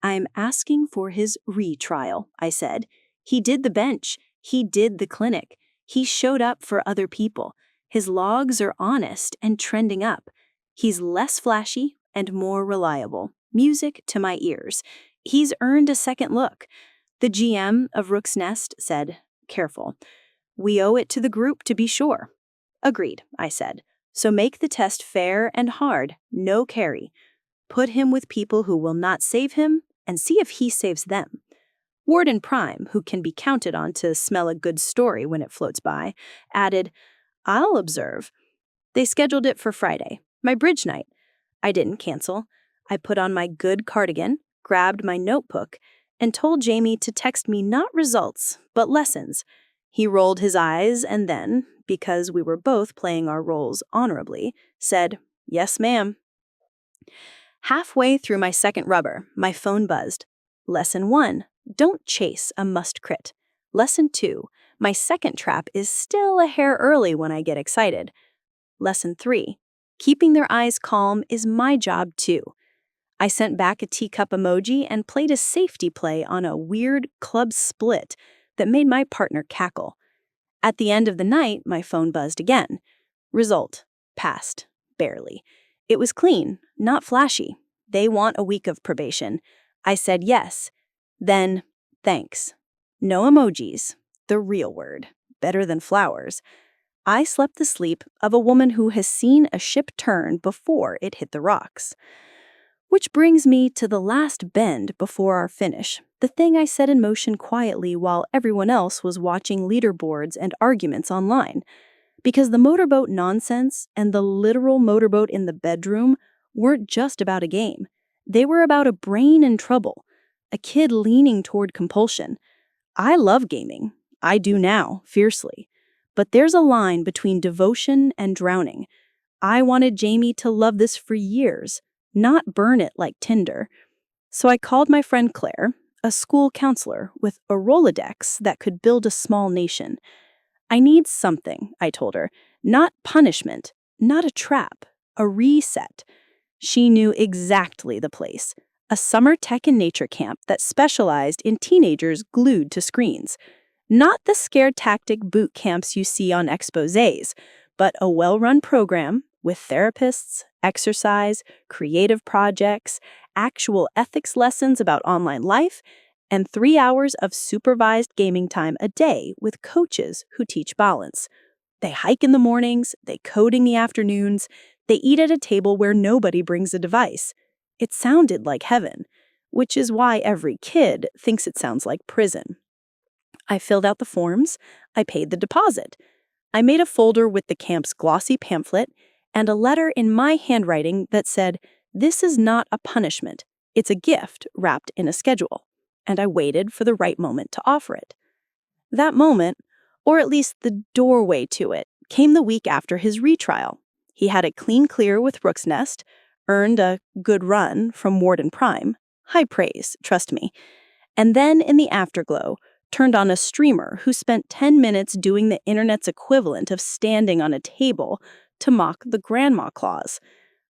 [SPEAKER 3] I'm asking for his retrial, I said. He did the bench. He did the clinic. He showed up for other people. His logs are honest and trending up. He's less flashy and more reliable. Music to my ears. He's earned a second look. The GM of Rook's Nest said, careful. We owe it to the group to be sure. Agreed, I said. So make the test fair and hard, no carry. Put him with people who will not save him and see if he saves them. Warden Prime, who can be counted on to smell a good story when it floats by, added, I'll observe. They scheduled it for Friday, my bridge night. I didn't cancel. I put on my good cardigan, grabbed my notebook, and told Jamie to text me not results, but lessons. He rolled his eyes and then, because we were both playing our roles honorably, said, Yes, ma'am. Halfway through my second rubber, my phone buzzed. Lesson 1. Don't chase a must crit. Lesson 2. My second trap is still a hair early when I get excited. Lesson 3. Keeping their eyes calm is my job too. I sent back a teacup emoji and played a safety play on a weird club split that made my partner cackle. At the end of the night, my phone buzzed again. Result. Passed. Barely. It was clean, not flashy. They want a week of probation. I said yes. Then, thanks. No emojis. The real word. Better than flowers. I slept the sleep of a woman who has seen a ship turn before it hit the rocks. Which brings me to the last bend before our finish, the thing I set in motion quietly while everyone else was watching leaderboards and arguments online. Because the motorboat nonsense and the literal motorboat in the bedroom weren't just about a game. They were about a brain in trouble, a kid leaning toward compulsion. I love gaming. I do now, fiercely. But there's a line between devotion and drowning. I wanted Jamie to love this for years, not burn it like Tinder. So I called my friend Claire, a school counselor with a Rolodex that could build a small nation. I need something, I told her. Not punishment, not a trap, a reset. She knew exactly the place. A summer tech and nature camp that specialized in teenagers glued to screens. Not the scare tactic boot camps you see on exposés, but a well-run program with therapists, exercise, creative projects, actual ethics lessons about online life, and 3 hours of supervised gaming time a day with coaches who teach balance. They hike in the mornings, they code in the afternoons, they eat at a table where nobody brings a device. It sounded like heaven, which is why every kid thinks it sounds like prison. I filled out the forms, I paid the deposit. I made a folder with the camp's glossy pamphlet and a letter in my handwriting that said, "This is not a punishment. It's a gift wrapped in a schedule." And I waited for the right moment to offer it. That moment, or at least the doorway to it, came the week after his retrial. He had a clean clear with Rook's Nest, earned a good run from Warden Prime, high praise, trust me, and then in the afterglow, turned on a streamer who spent 10 minutes doing the internet's equivalent of standing on a table to mock the grandma clause.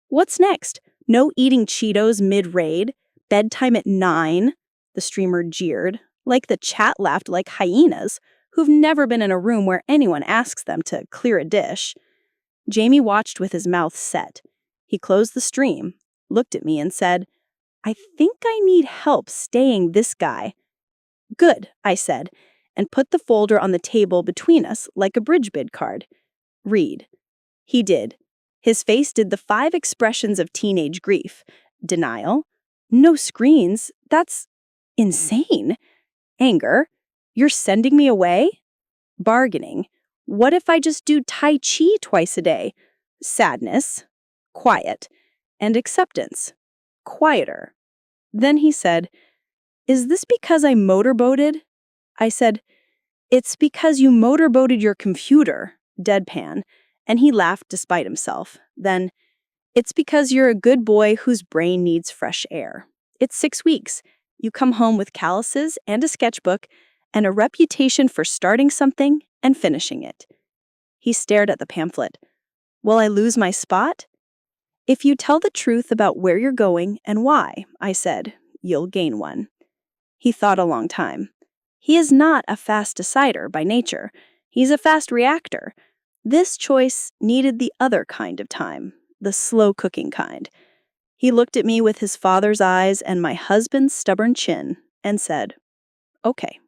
[SPEAKER 3] What's next? No eating Cheetos mid-raid? Bedtime at 9? The streamer jeered, like the chat laughed like hyenas, who've never been in a room where anyone asks them to clear a dish. Jamie watched with his mouth set. He closed the stream, looked at me and said, "I think I need help staying this guy." "Good," I said, and put the folder on the table between us like a bridge bid card. "Read." He did. His face did the 5 expressions of teenage grief. Denial. No screens. That's insane. Anger. You're sending me away? Bargaining. What if I just do Tai Chi twice a day? Sadness. Quiet. And acceptance. Quieter. Then he said, "Is this because I motorboated?" I said, "It's because you motorboated your computer," deadpan, and he laughed despite himself. Then, "It's because you're a good boy whose brain needs fresh air. It's 6 weeks. You come home with calluses and a sketchbook and a reputation for starting something and finishing it." He stared at the pamphlet. "Will I lose my spot?" "If you tell the truth about where you're going and why," I said, "you'll gain one." He thought a long time. He is not a fast decider by nature. He's a fast reactor. This choice needed the other kind of time, the slow cooking kind. He looked at me with his father's eyes and my husband's stubborn chin and said, "Okay."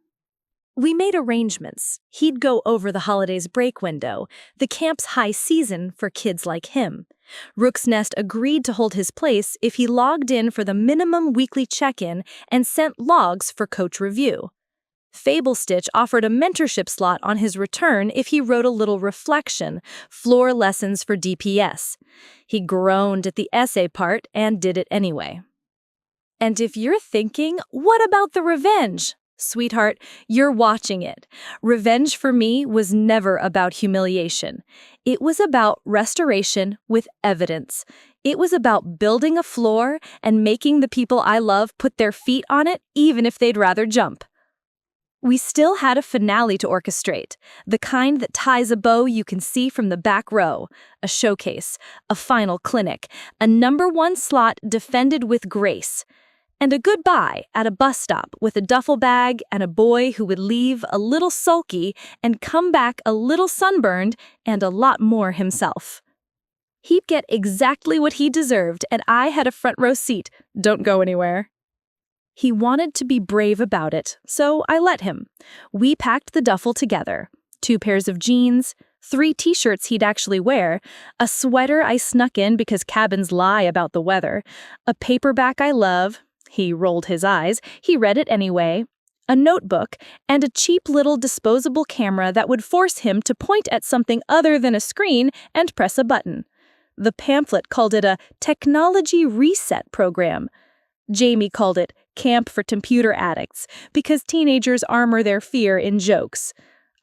[SPEAKER 1] We made arrangements. He'd go over the holidays break window, the camp's high season for kids like him. Rook's Nest agreed to hold his place if he logged in for the minimum weekly check-in and sent logs for coach review. Fable Stitch offered a mentorship slot on his return if he wrote a little reflection, floor lessons for DPS. He groaned at the essay part and did it anyway. And if you're thinking, what about the revenge? Sweetheart, you're watching it. Revenge for me was never about humiliation. It was about restoration with evidence. It was about building a floor and making the people I love put their feet on it even if they'd rather jump. We still had a finale to orchestrate, the kind that ties a bow you can see from the back row, a showcase, a final clinic, a #1 slot defended with grace, and a goodbye at a bus stop with a duffel bag and a boy who would leave a little sulky and come back a little sunburned and a lot more himself. He'd get exactly what he deserved, and I had a front row seat. Don't go anywhere.
[SPEAKER 3] He wanted to be brave about it, so I let him. We packed the duffel together. 2 pairs of jeans, 3 t-shirts he'd actually wear, a sweater I snuck in because cabins lie about the weather, a paperback I love, he rolled his eyes, he read it anyway, a notebook, and a cheap little disposable camera that would force him to point at something other than a screen and press a button. The pamphlet called it a technology reset program. Jamie called it Camp for Computer Addicts because teenagers armor their fear in jokes.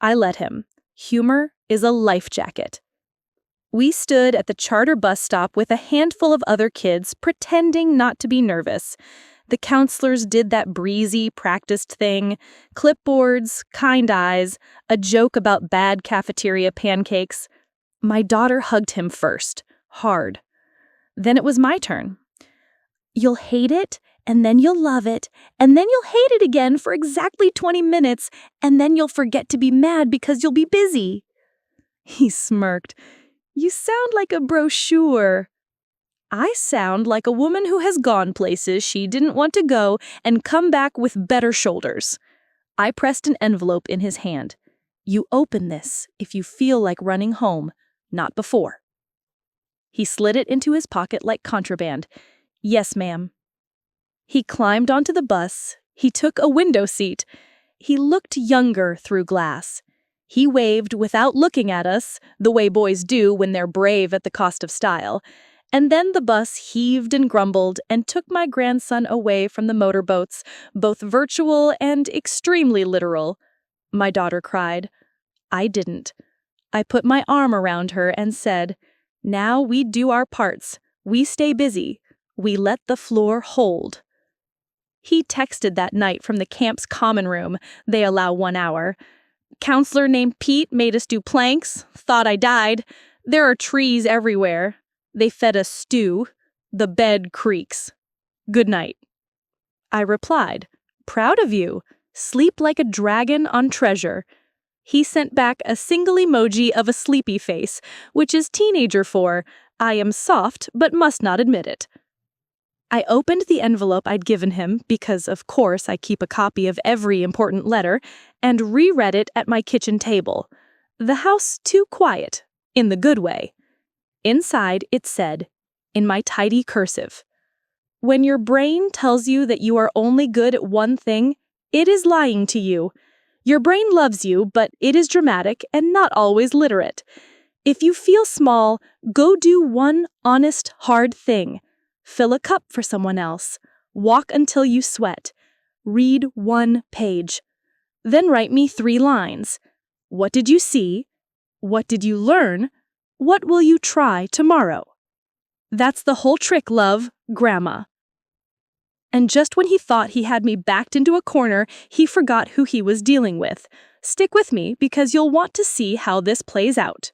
[SPEAKER 3] I let him. Humor is a life jacket. We stood at the charter bus stop with a handful of other kids pretending not to be nervous. The counselors did that breezy, practiced thing, clipboards, kind eyes, a joke about bad cafeteria pancakes. My daughter hugged him first, hard. Then it was my turn. You'll hate it, and then you'll love it, and then you'll hate it again for exactly 20 minutes, and then you'll forget to be mad because you'll be busy. He smirked. You sound like a brochure. I sound like a woman who has gone places she didn't want to go and come back with better shoulders. I pressed an envelope in his hand. You open this if you feel like running home, not before. He slid it into his pocket like contraband. Yes, ma'am. He climbed onto the bus. He took a window seat. He looked younger through glass. He waved without looking at us, the way boys do when they're brave at the cost of style. And then the bus heaved and grumbled and took my grandson away from the motorboats, both virtual and extremely literal. My daughter cried. I didn't. I put my arm around her and said, now we do our parts. We stay busy. We let the floor hold. He texted that night from the camp's common room. They allow 1 hour. Counselor named Pete made us do planks. Thought I died. There are trees everywhere. They fed us stew. The bed creaks. Good night. I replied, proud of you. Sleep like a dragon on treasure. He sent back a single emoji of a sleepy face, which is teenager for, I am soft but must not admit it. I opened the envelope I'd given him, because of course I keep a copy of every important letter, and reread it at my kitchen table. The house too quiet, in the good way. Inside it said, in my tidy cursive, when your brain tells you that you are only good at one thing, it is lying to you. Your brain loves you, but it is dramatic and not always literate. If you feel small, go do one honest, hard thing. Fill a cup for someone else. Walk until you sweat. Read 1 page. Then write me 3 lines. What did you see? What did you learn? What will you try tomorrow? That's the whole trick, love, Grandma. And just when he thought he had me backed into a corner, he forgot who he was dealing with. Stick with me because you'll want to see how this plays out.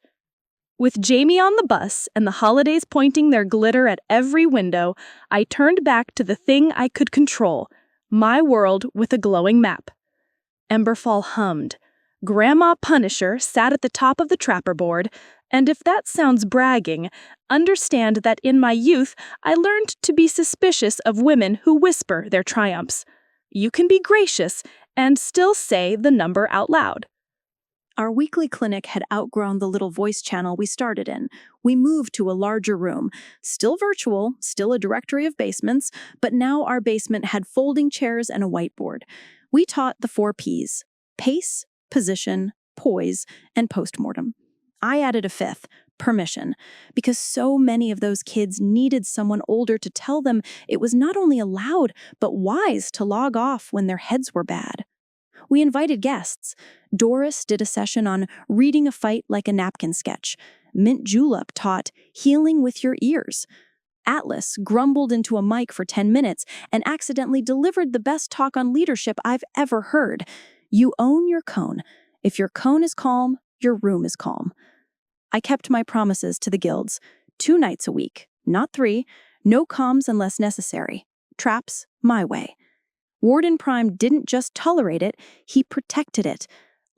[SPEAKER 3] With Jamie on the bus and the holidays pointing their glitter at every window, I turned back to the thing I could control, my world with a glowing map. Emberfall hummed. Grandma Punisher sat at the top of the trapper board, and if that sounds bragging, understand that in my youth I learned to be suspicious of women who whisper their triumphs. You can be gracious and still say the number out loud.
[SPEAKER 1] Our weekly clinic had outgrown the little voice channel we started in. We moved to a larger room, still virtual, still a directory of basements, but now our basement had folding chairs and a whiteboard. We taught the 4 Ps: pace, position, poise, and postmortem. I added a 5th, permission, because so many of those kids needed someone older to tell them it was not only allowed, but wise to log off when their heads were bad. We invited guests. Doris did a session on reading a fight like a napkin sketch. Mint Julep taught healing with your ears. Atlas grumbled into a mic for 10 minutes and accidentally delivered the best talk on leadership I've ever heard. You own your cone. If your cone is calm, your room is calm. I kept my promises to the guilds. 2 nights a week, not 3. No comms unless necessary. Traps, my way. Warden Prime didn't just tolerate it, he protected it.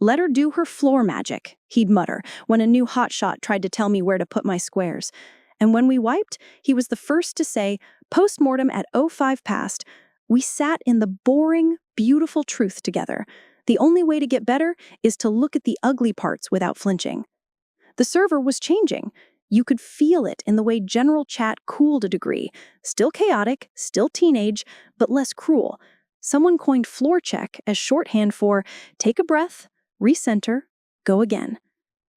[SPEAKER 1] Let her do her floor magic, he'd mutter when a new hotshot tried to tell me where to put my squares. And when we wiped, he was the first to say, postmortem at 05 past,
[SPEAKER 3] We sat in the boring, beautiful truth together. The only way to get better is to look at the ugly parts without flinching. The server was changing. You could feel it in the way general chat cooled a degree. Still chaotic, still teenage, but less cruel. Someone coined floor check as shorthand for take a breath, recenter, go again.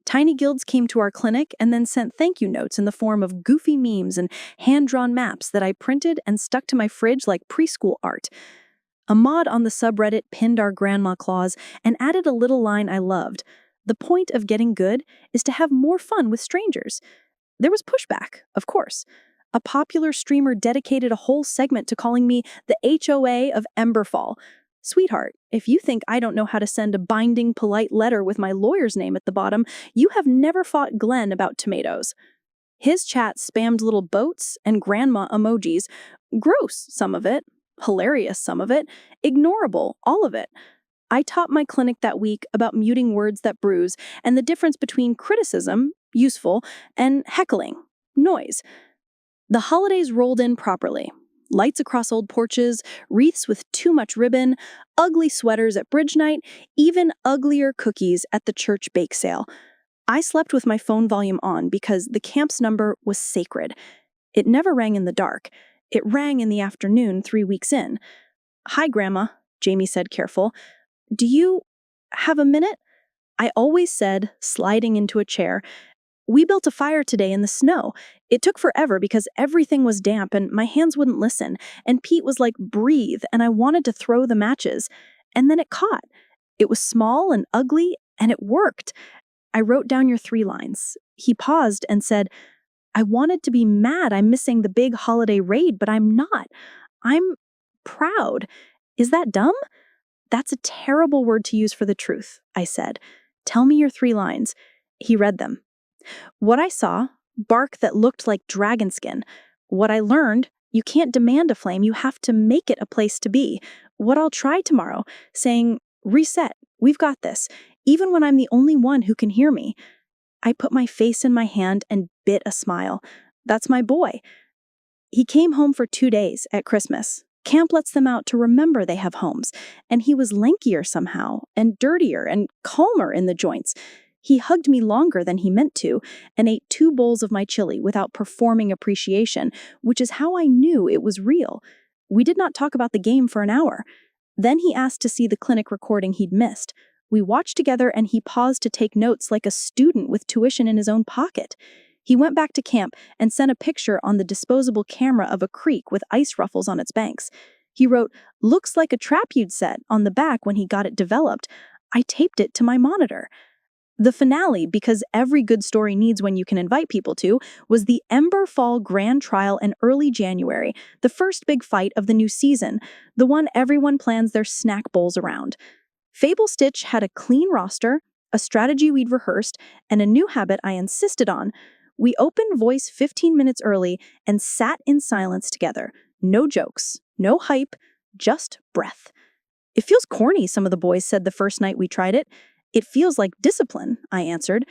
[SPEAKER 3] Tiny guilds came to our clinic and then sent thank you notes in the form of goofy memes and hand-drawn maps that I printed and stuck to my fridge like preschool art. A mod on the subreddit pinned our grandma clause and added a little line I loved. The point of getting good is to have more fun with strangers. There was pushback, of course. A popular streamer dedicated a whole segment to calling me the HOA of Emberfall. Sweetheart, if you think I don't know how to send a binding, polite letter with my lawyer's name at the bottom, you have never fought Glenn about tomatoes. His chat spammed little boats and grandma emojis. Gross, some of it. Hilarious, some of it. Ignorable, all of it. I taught my clinic that week about muting words that bruise and the difference between criticism, useful, and heckling, noise. The holidays rolled in properly. Lights across old porches, wreaths with too much ribbon, ugly sweaters at bridge night, even uglier cookies at the church bake sale. I slept with my phone volume on because the camp's number was sacred. It never rang in the dark. It rang in the afternoon 3 weeks in. "Hi, Grandma," Jamie said, careful. "Do you have a minute?" I always said, sliding into a chair. "We built a fire today in the snow. It took forever because everything was damp and my hands wouldn't listen, and Pete was like, 'Breathe,' and I wanted to throw the matches. And then it caught. It was small and ugly, and it worked. I wrote down your 3 lines." He paused and said, "I wanted to be mad I'm missing the big holiday raid, but I'm not. I'm proud. Is that dumb?" "That's a terrible word to use for the truth," I said. "Tell me your 3 lines." He read them. "What I saw, bark that looked like dragon skin. What I learned, you can't demand a flame, you have to make it a place to be. What I'll try tomorrow, saying, 'Reset, we've got this,' even when I'm the only one who can hear me." I put my face in my hand and bit a smile. That's my boy. He came home for 2 days at Christmas. Camp lets them out to remember they have homes, and he was lankier somehow, and dirtier, and calmer in the joints. He hugged me longer than he meant to, and ate 2 bowls of my chili without performing appreciation, which is how I knew it was real. We did not talk about the game for an hour. Then he asked to see the clinic recording he'd missed. We watched together and he paused to take notes like a student with tuition in his own pocket. He went back to camp and sent a picture on the disposable camera of a creek with ice ruffles on its banks. He wrote, "Looks like a trap you'd set," on the back when he got it developed. I taped it to my monitor. The finale, because every good story needs one you can invite people to, was the Emberfall Grand Trial in early January, the first big fight of the new season, the one everyone plans their snack bowls around. Fable Stitch had a clean roster, a strategy we'd rehearsed, and a new habit I insisted on. We opened voice 15 minutes early and sat in silence together. No jokes, no hype, just breath. "It feels corny," some of the boys said the first night we tried it. "It feels like discipline," I answered.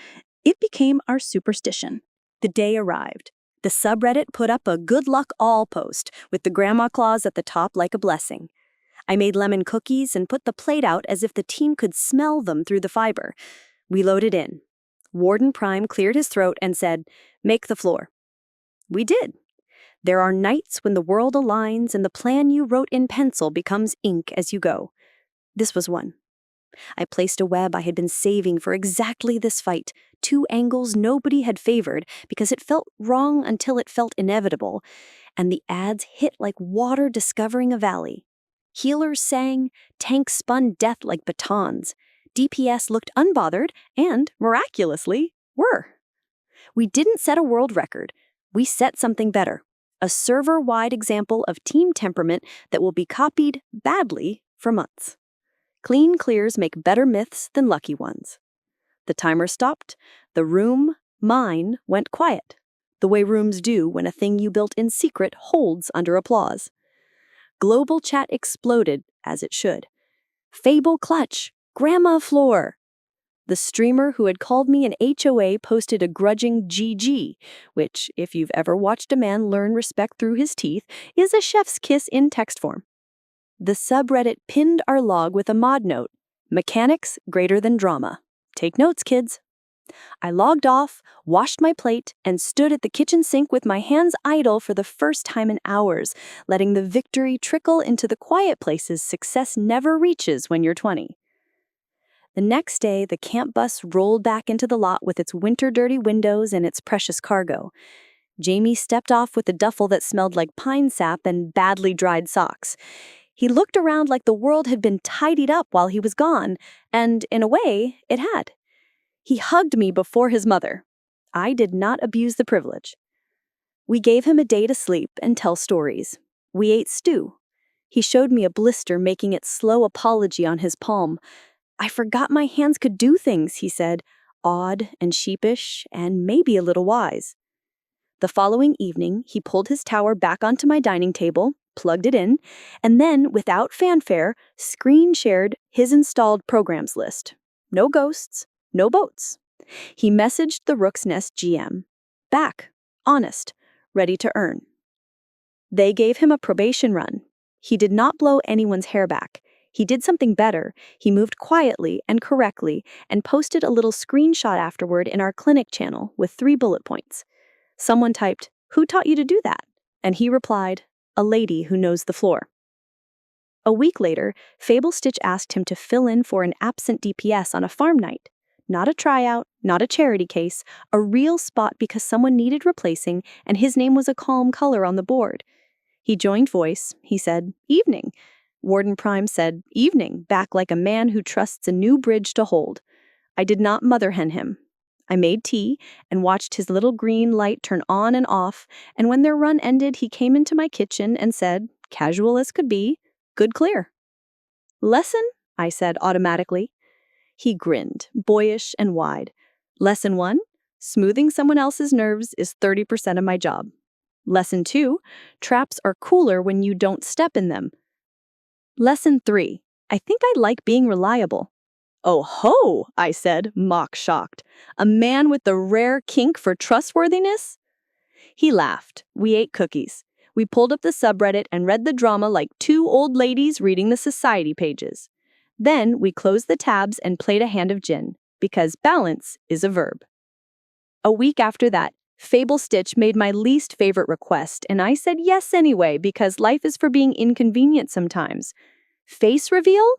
[SPEAKER 3] It became our superstition.
[SPEAKER 1] The day arrived. The subreddit put up a good luck all post with the grandma clause at the top like a blessing. I made lemon cookies and put the plate out as if the team could smell them through the fiber. We loaded in. Warden Prime cleared his throat and said, "Make the floor." We did. There are nights when the world aligns and the plan you wrote in pencil becomes ink as you go. This was one. I placed a web I had been saving for exactly this fight, 2 angles nobody had favored because it felt wrong until it felt inevitable, and the ads hit like water discovering a valley. Healers sang, tanks spun death like batons. DPS looked unbothered and, miraculously, were. We didn't set a world record. We set something better, a server-wide example of team temperament that will be copied badly for months. Clean clears make better myths than lucky ones. The timer stopped. The room, mine, went quiet, the way rooms do when a thing you built in secret holds under applause. Global chat exploded, as it should. Fable clutch, grandma floor. The streamer who had called me an HOA posted a grudging GG, which, if you've ever watched a man learn respect through his teeth, is a chef's kiss in text form.
[SPEAKER 2] The subreddit pinned our log with a mod note, "Mechanics greater than drama." Take notes, kids. I logged off, washed my plate, and stood at the kitchen sink with my hands idle for the first time in hours, letting the victory trickle into the quiet places success never reaches when you're 20. The next day, the camp bus rolled back into the lot with its winter-dirty windows and its precious cargo. Jamie stepped off with a duffel that smelled like pine sap and badly dried socks. He looked around like the world had been tidied up while he was gone, and in a way, it had. He hugged me before his mother. I did not abuse the privilege. We gave him a day to sleep and tell stories. We ate stew. He showed me a blister making its slow apology on his palm. "I forgot my hands could do things," he said, odd and sheepish and maybe a little wise. The following evening, he pulled his tower back onto my dining table, plugged it in, and then, without fanfare, screen shared his installed programs list. No ghosts, no boats. He messaged the Rook's Nest GM. Back, honest, ready to earn. They gave him a probation run. He did not blow anyone's hair back. He did something better. He moved quietly and correctly and posted a little screenshot afterward in our clinic channel with 3 bullet points. Someone typed, "Who taught you to do that?" And he replied, "A lady who knows the floor." A week later, Fable Stitch asked him to fill in for an absent DPS on a farm night. Not a tryout, not a charity case, a real spot because someone needed replacing and his name was a calm color on the board. He joined voice. He said, "Evening." Warden Prime said, "Evening," back like a man who trusts a new bridge to hold. I did not mother hen him. I made tea and watched his little green light turn on and off, and when their run ended, he came into my kitchen and said, casual as could be, "Good clear." "Lesson?" I said automatically. He grinned, boyish and wide. "Lesson 1, smoothing someone else's nerves is 30% of my job. Lesson 2, traps are cooler when you don't step in them. Lesson 3, I think I like being reliable." "Oh ho," I said, mock shocked. "A man with the rare kink for trustworthiness?" He laughed. We ate cookies. We pulled up the subreddit and read the drama like 2 old ladies reading the society pages. Then we closed the tabs and played a hand of gin, because balance is a verb. A week after that, Fable Stitch made my least favorite request, and I said yes anyway because life is for being inconvenient sometimes. Face reveal?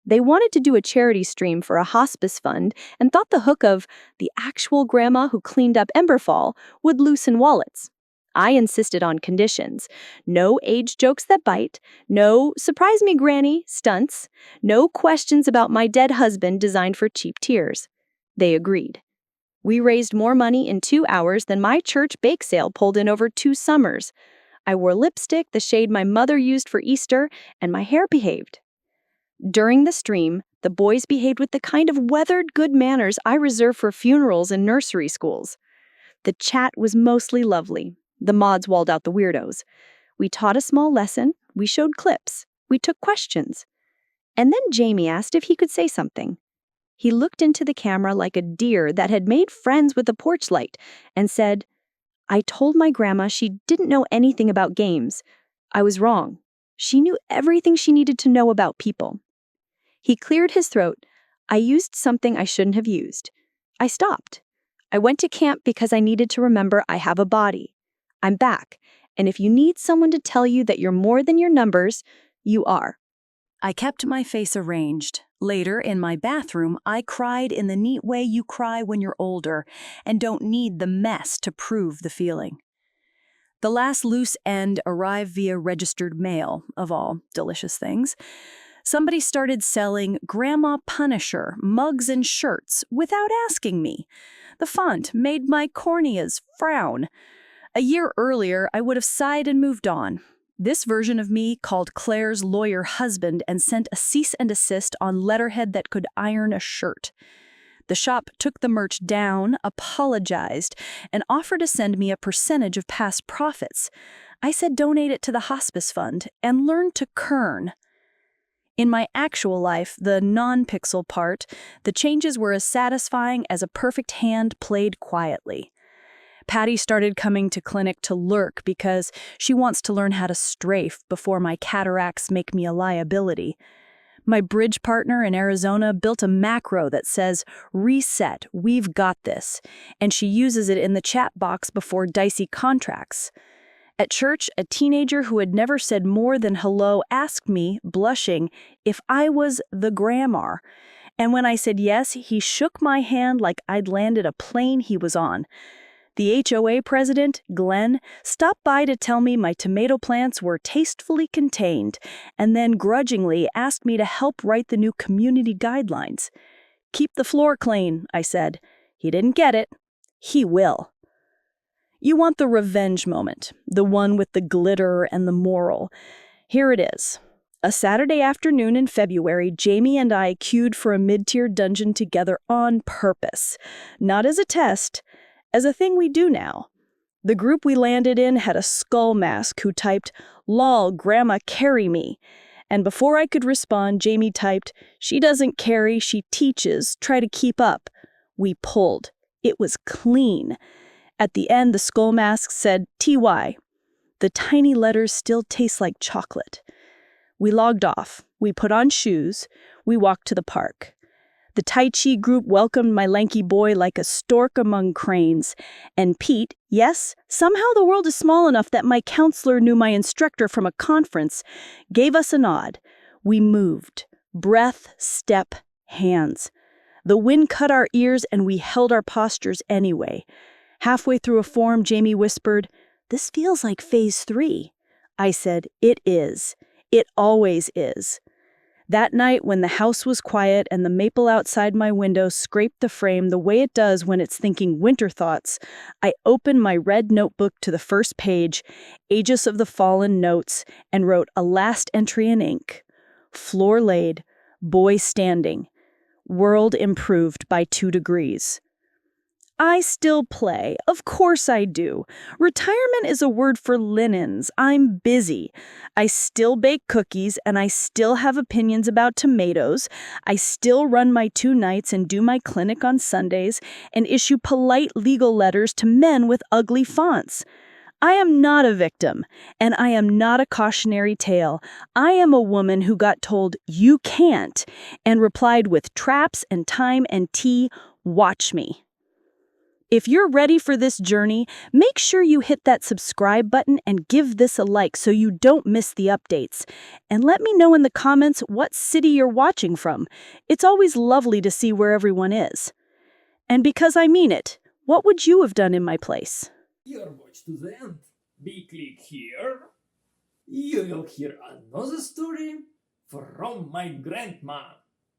[SPEAKER 2] They wanted to do a charity stream for a hospice fund and thought the hook of the actual grandma who cleaned up Emberfall would loosen wallets. I insisted on conditions. No age jokes that bite, no "surprise me, granny" stunts, no questions about my dead husband designed for cheap tears. They agreed. We raised more money in 2 hours than my church bake sale pulled in over 2 summers. I wore lipstick, the shade my mother used for Easter, and my hair behaved. During the stream, the boys behaved with the kind of weathered good manners I reserve for funerals and nursery schools. The chat was mostly lovely. The mods walled out the weirdos. We taught a small lesson. We showed clips. We took questions. And then Jamie asked if he could say something. He looked into the camera like a deer that had made friends with a porch light and said, "I told my grandma she didn't know anything about games. I was wrong. She knew everything she needed to know about people." He cleared his throat. I used something I shouldn't have used. I stopped. I went to camp because I needed to remember I have a body. I'm back, and if you need someone to tell you that you're more than your numbers, you are.
[SPEAKER 3] I kept my face arranged. Later, in my bathroom, I cried in the neat way you cry when you're older and don't need the mess to prove the feeling. The last loose end arrived via registered mail, of all delicious things. Somebody started selling Grandma Punisher mugs and shirts without asking me. The font made my corneas frown. A year earlier, I would have sighed and moved on. This version of me called Claire's lawyer husband and sent a cease and desist on letterhead that could iron a shirt. The shop took the merch down, apologized, and offered to send me a percentage of past profits. I said donate it to the hospice fund and learn to kern. In my actual life, the non-pixel part, the changes were as satisfying as a perfect hand played quietly. Patty started coming to clinic to lurk because she wants to learn how to strafe before my cataracts make me a liability. My bridge partner in Arizona built a macro that says, "Reset, we've got this," and she uses it in the chat box before dicey contracts. At church, a teenager who had never said more than hello asked me, blushing, if I was the grandma. And when I said yes, he shook my hand like I'd landed a plane he was on. The HOA president, Glenn, stopped by to tell me my tomato plants were tastefully contained, and then grudgingly asked me to help write the new community guidelines. "Keep the floor clean," I said. He didn't get it. He will. You want the revenge moment, the one with the glitter and the moral. Here it is. A Saturday afternoon in February, Jamie and I queued for a mid-tier dungeon together on purpose. Not as a test, as a thing we do now. The group we landed in had a skull mask who typed, "Lol, Grandma, carry me." And before I could respond, Jamie typed, "She doesn't carry, she teaches, try to keep up." We pulled. It was clean. At the end, the skull mask said, "TY." The tiny letters still taste like chocolate. We logged off. We put on shoes. We walked to the park. The Tai Chi group welcomed my lanky boy like a stork among cranes. And Pete, yes, somehow the world is small enough that my counselor knew my instructor from a conference, gave us a nod. We moved. Breath, step, hands. The wind cut our ears and we held our postures anyway. Halfway through a form, Jamie whispered, "This feels like phase 3. I said, "It is. It always is." That night, when the house was quiet and the maple outside my window scraped the frame the way it does when it's thinking winter thoughts, I opened my red notebook to the first page, Aegis of the Fallen notes, and wrote a last entry in ink. Floor laid, boy standing. World improved by 2 degrees. I still play. Of course I do. Retirement is a word for linens. I'm busy. I still bake cookies and I still have opinions about tomatoes. I still run my 2 nights and do my clinic on Sundays and issue polite legal letters to men with ugly fonts. I am not a victim, and I am not a cautionary tale. I am a woman who got told, "You can't," and replied with traps and time and tea, "Watch me." If you're ready for this journey, make sure you hit that subscribe button and give this a like so you don't miss the updates. And let me know in the comments what city you're watching from. It's always lovely to see where everyone is. And because I mean it, what would you have done in my place?
[SPEAKER 5] Your watch to the end. Be click here. You will hear another story from my grandma.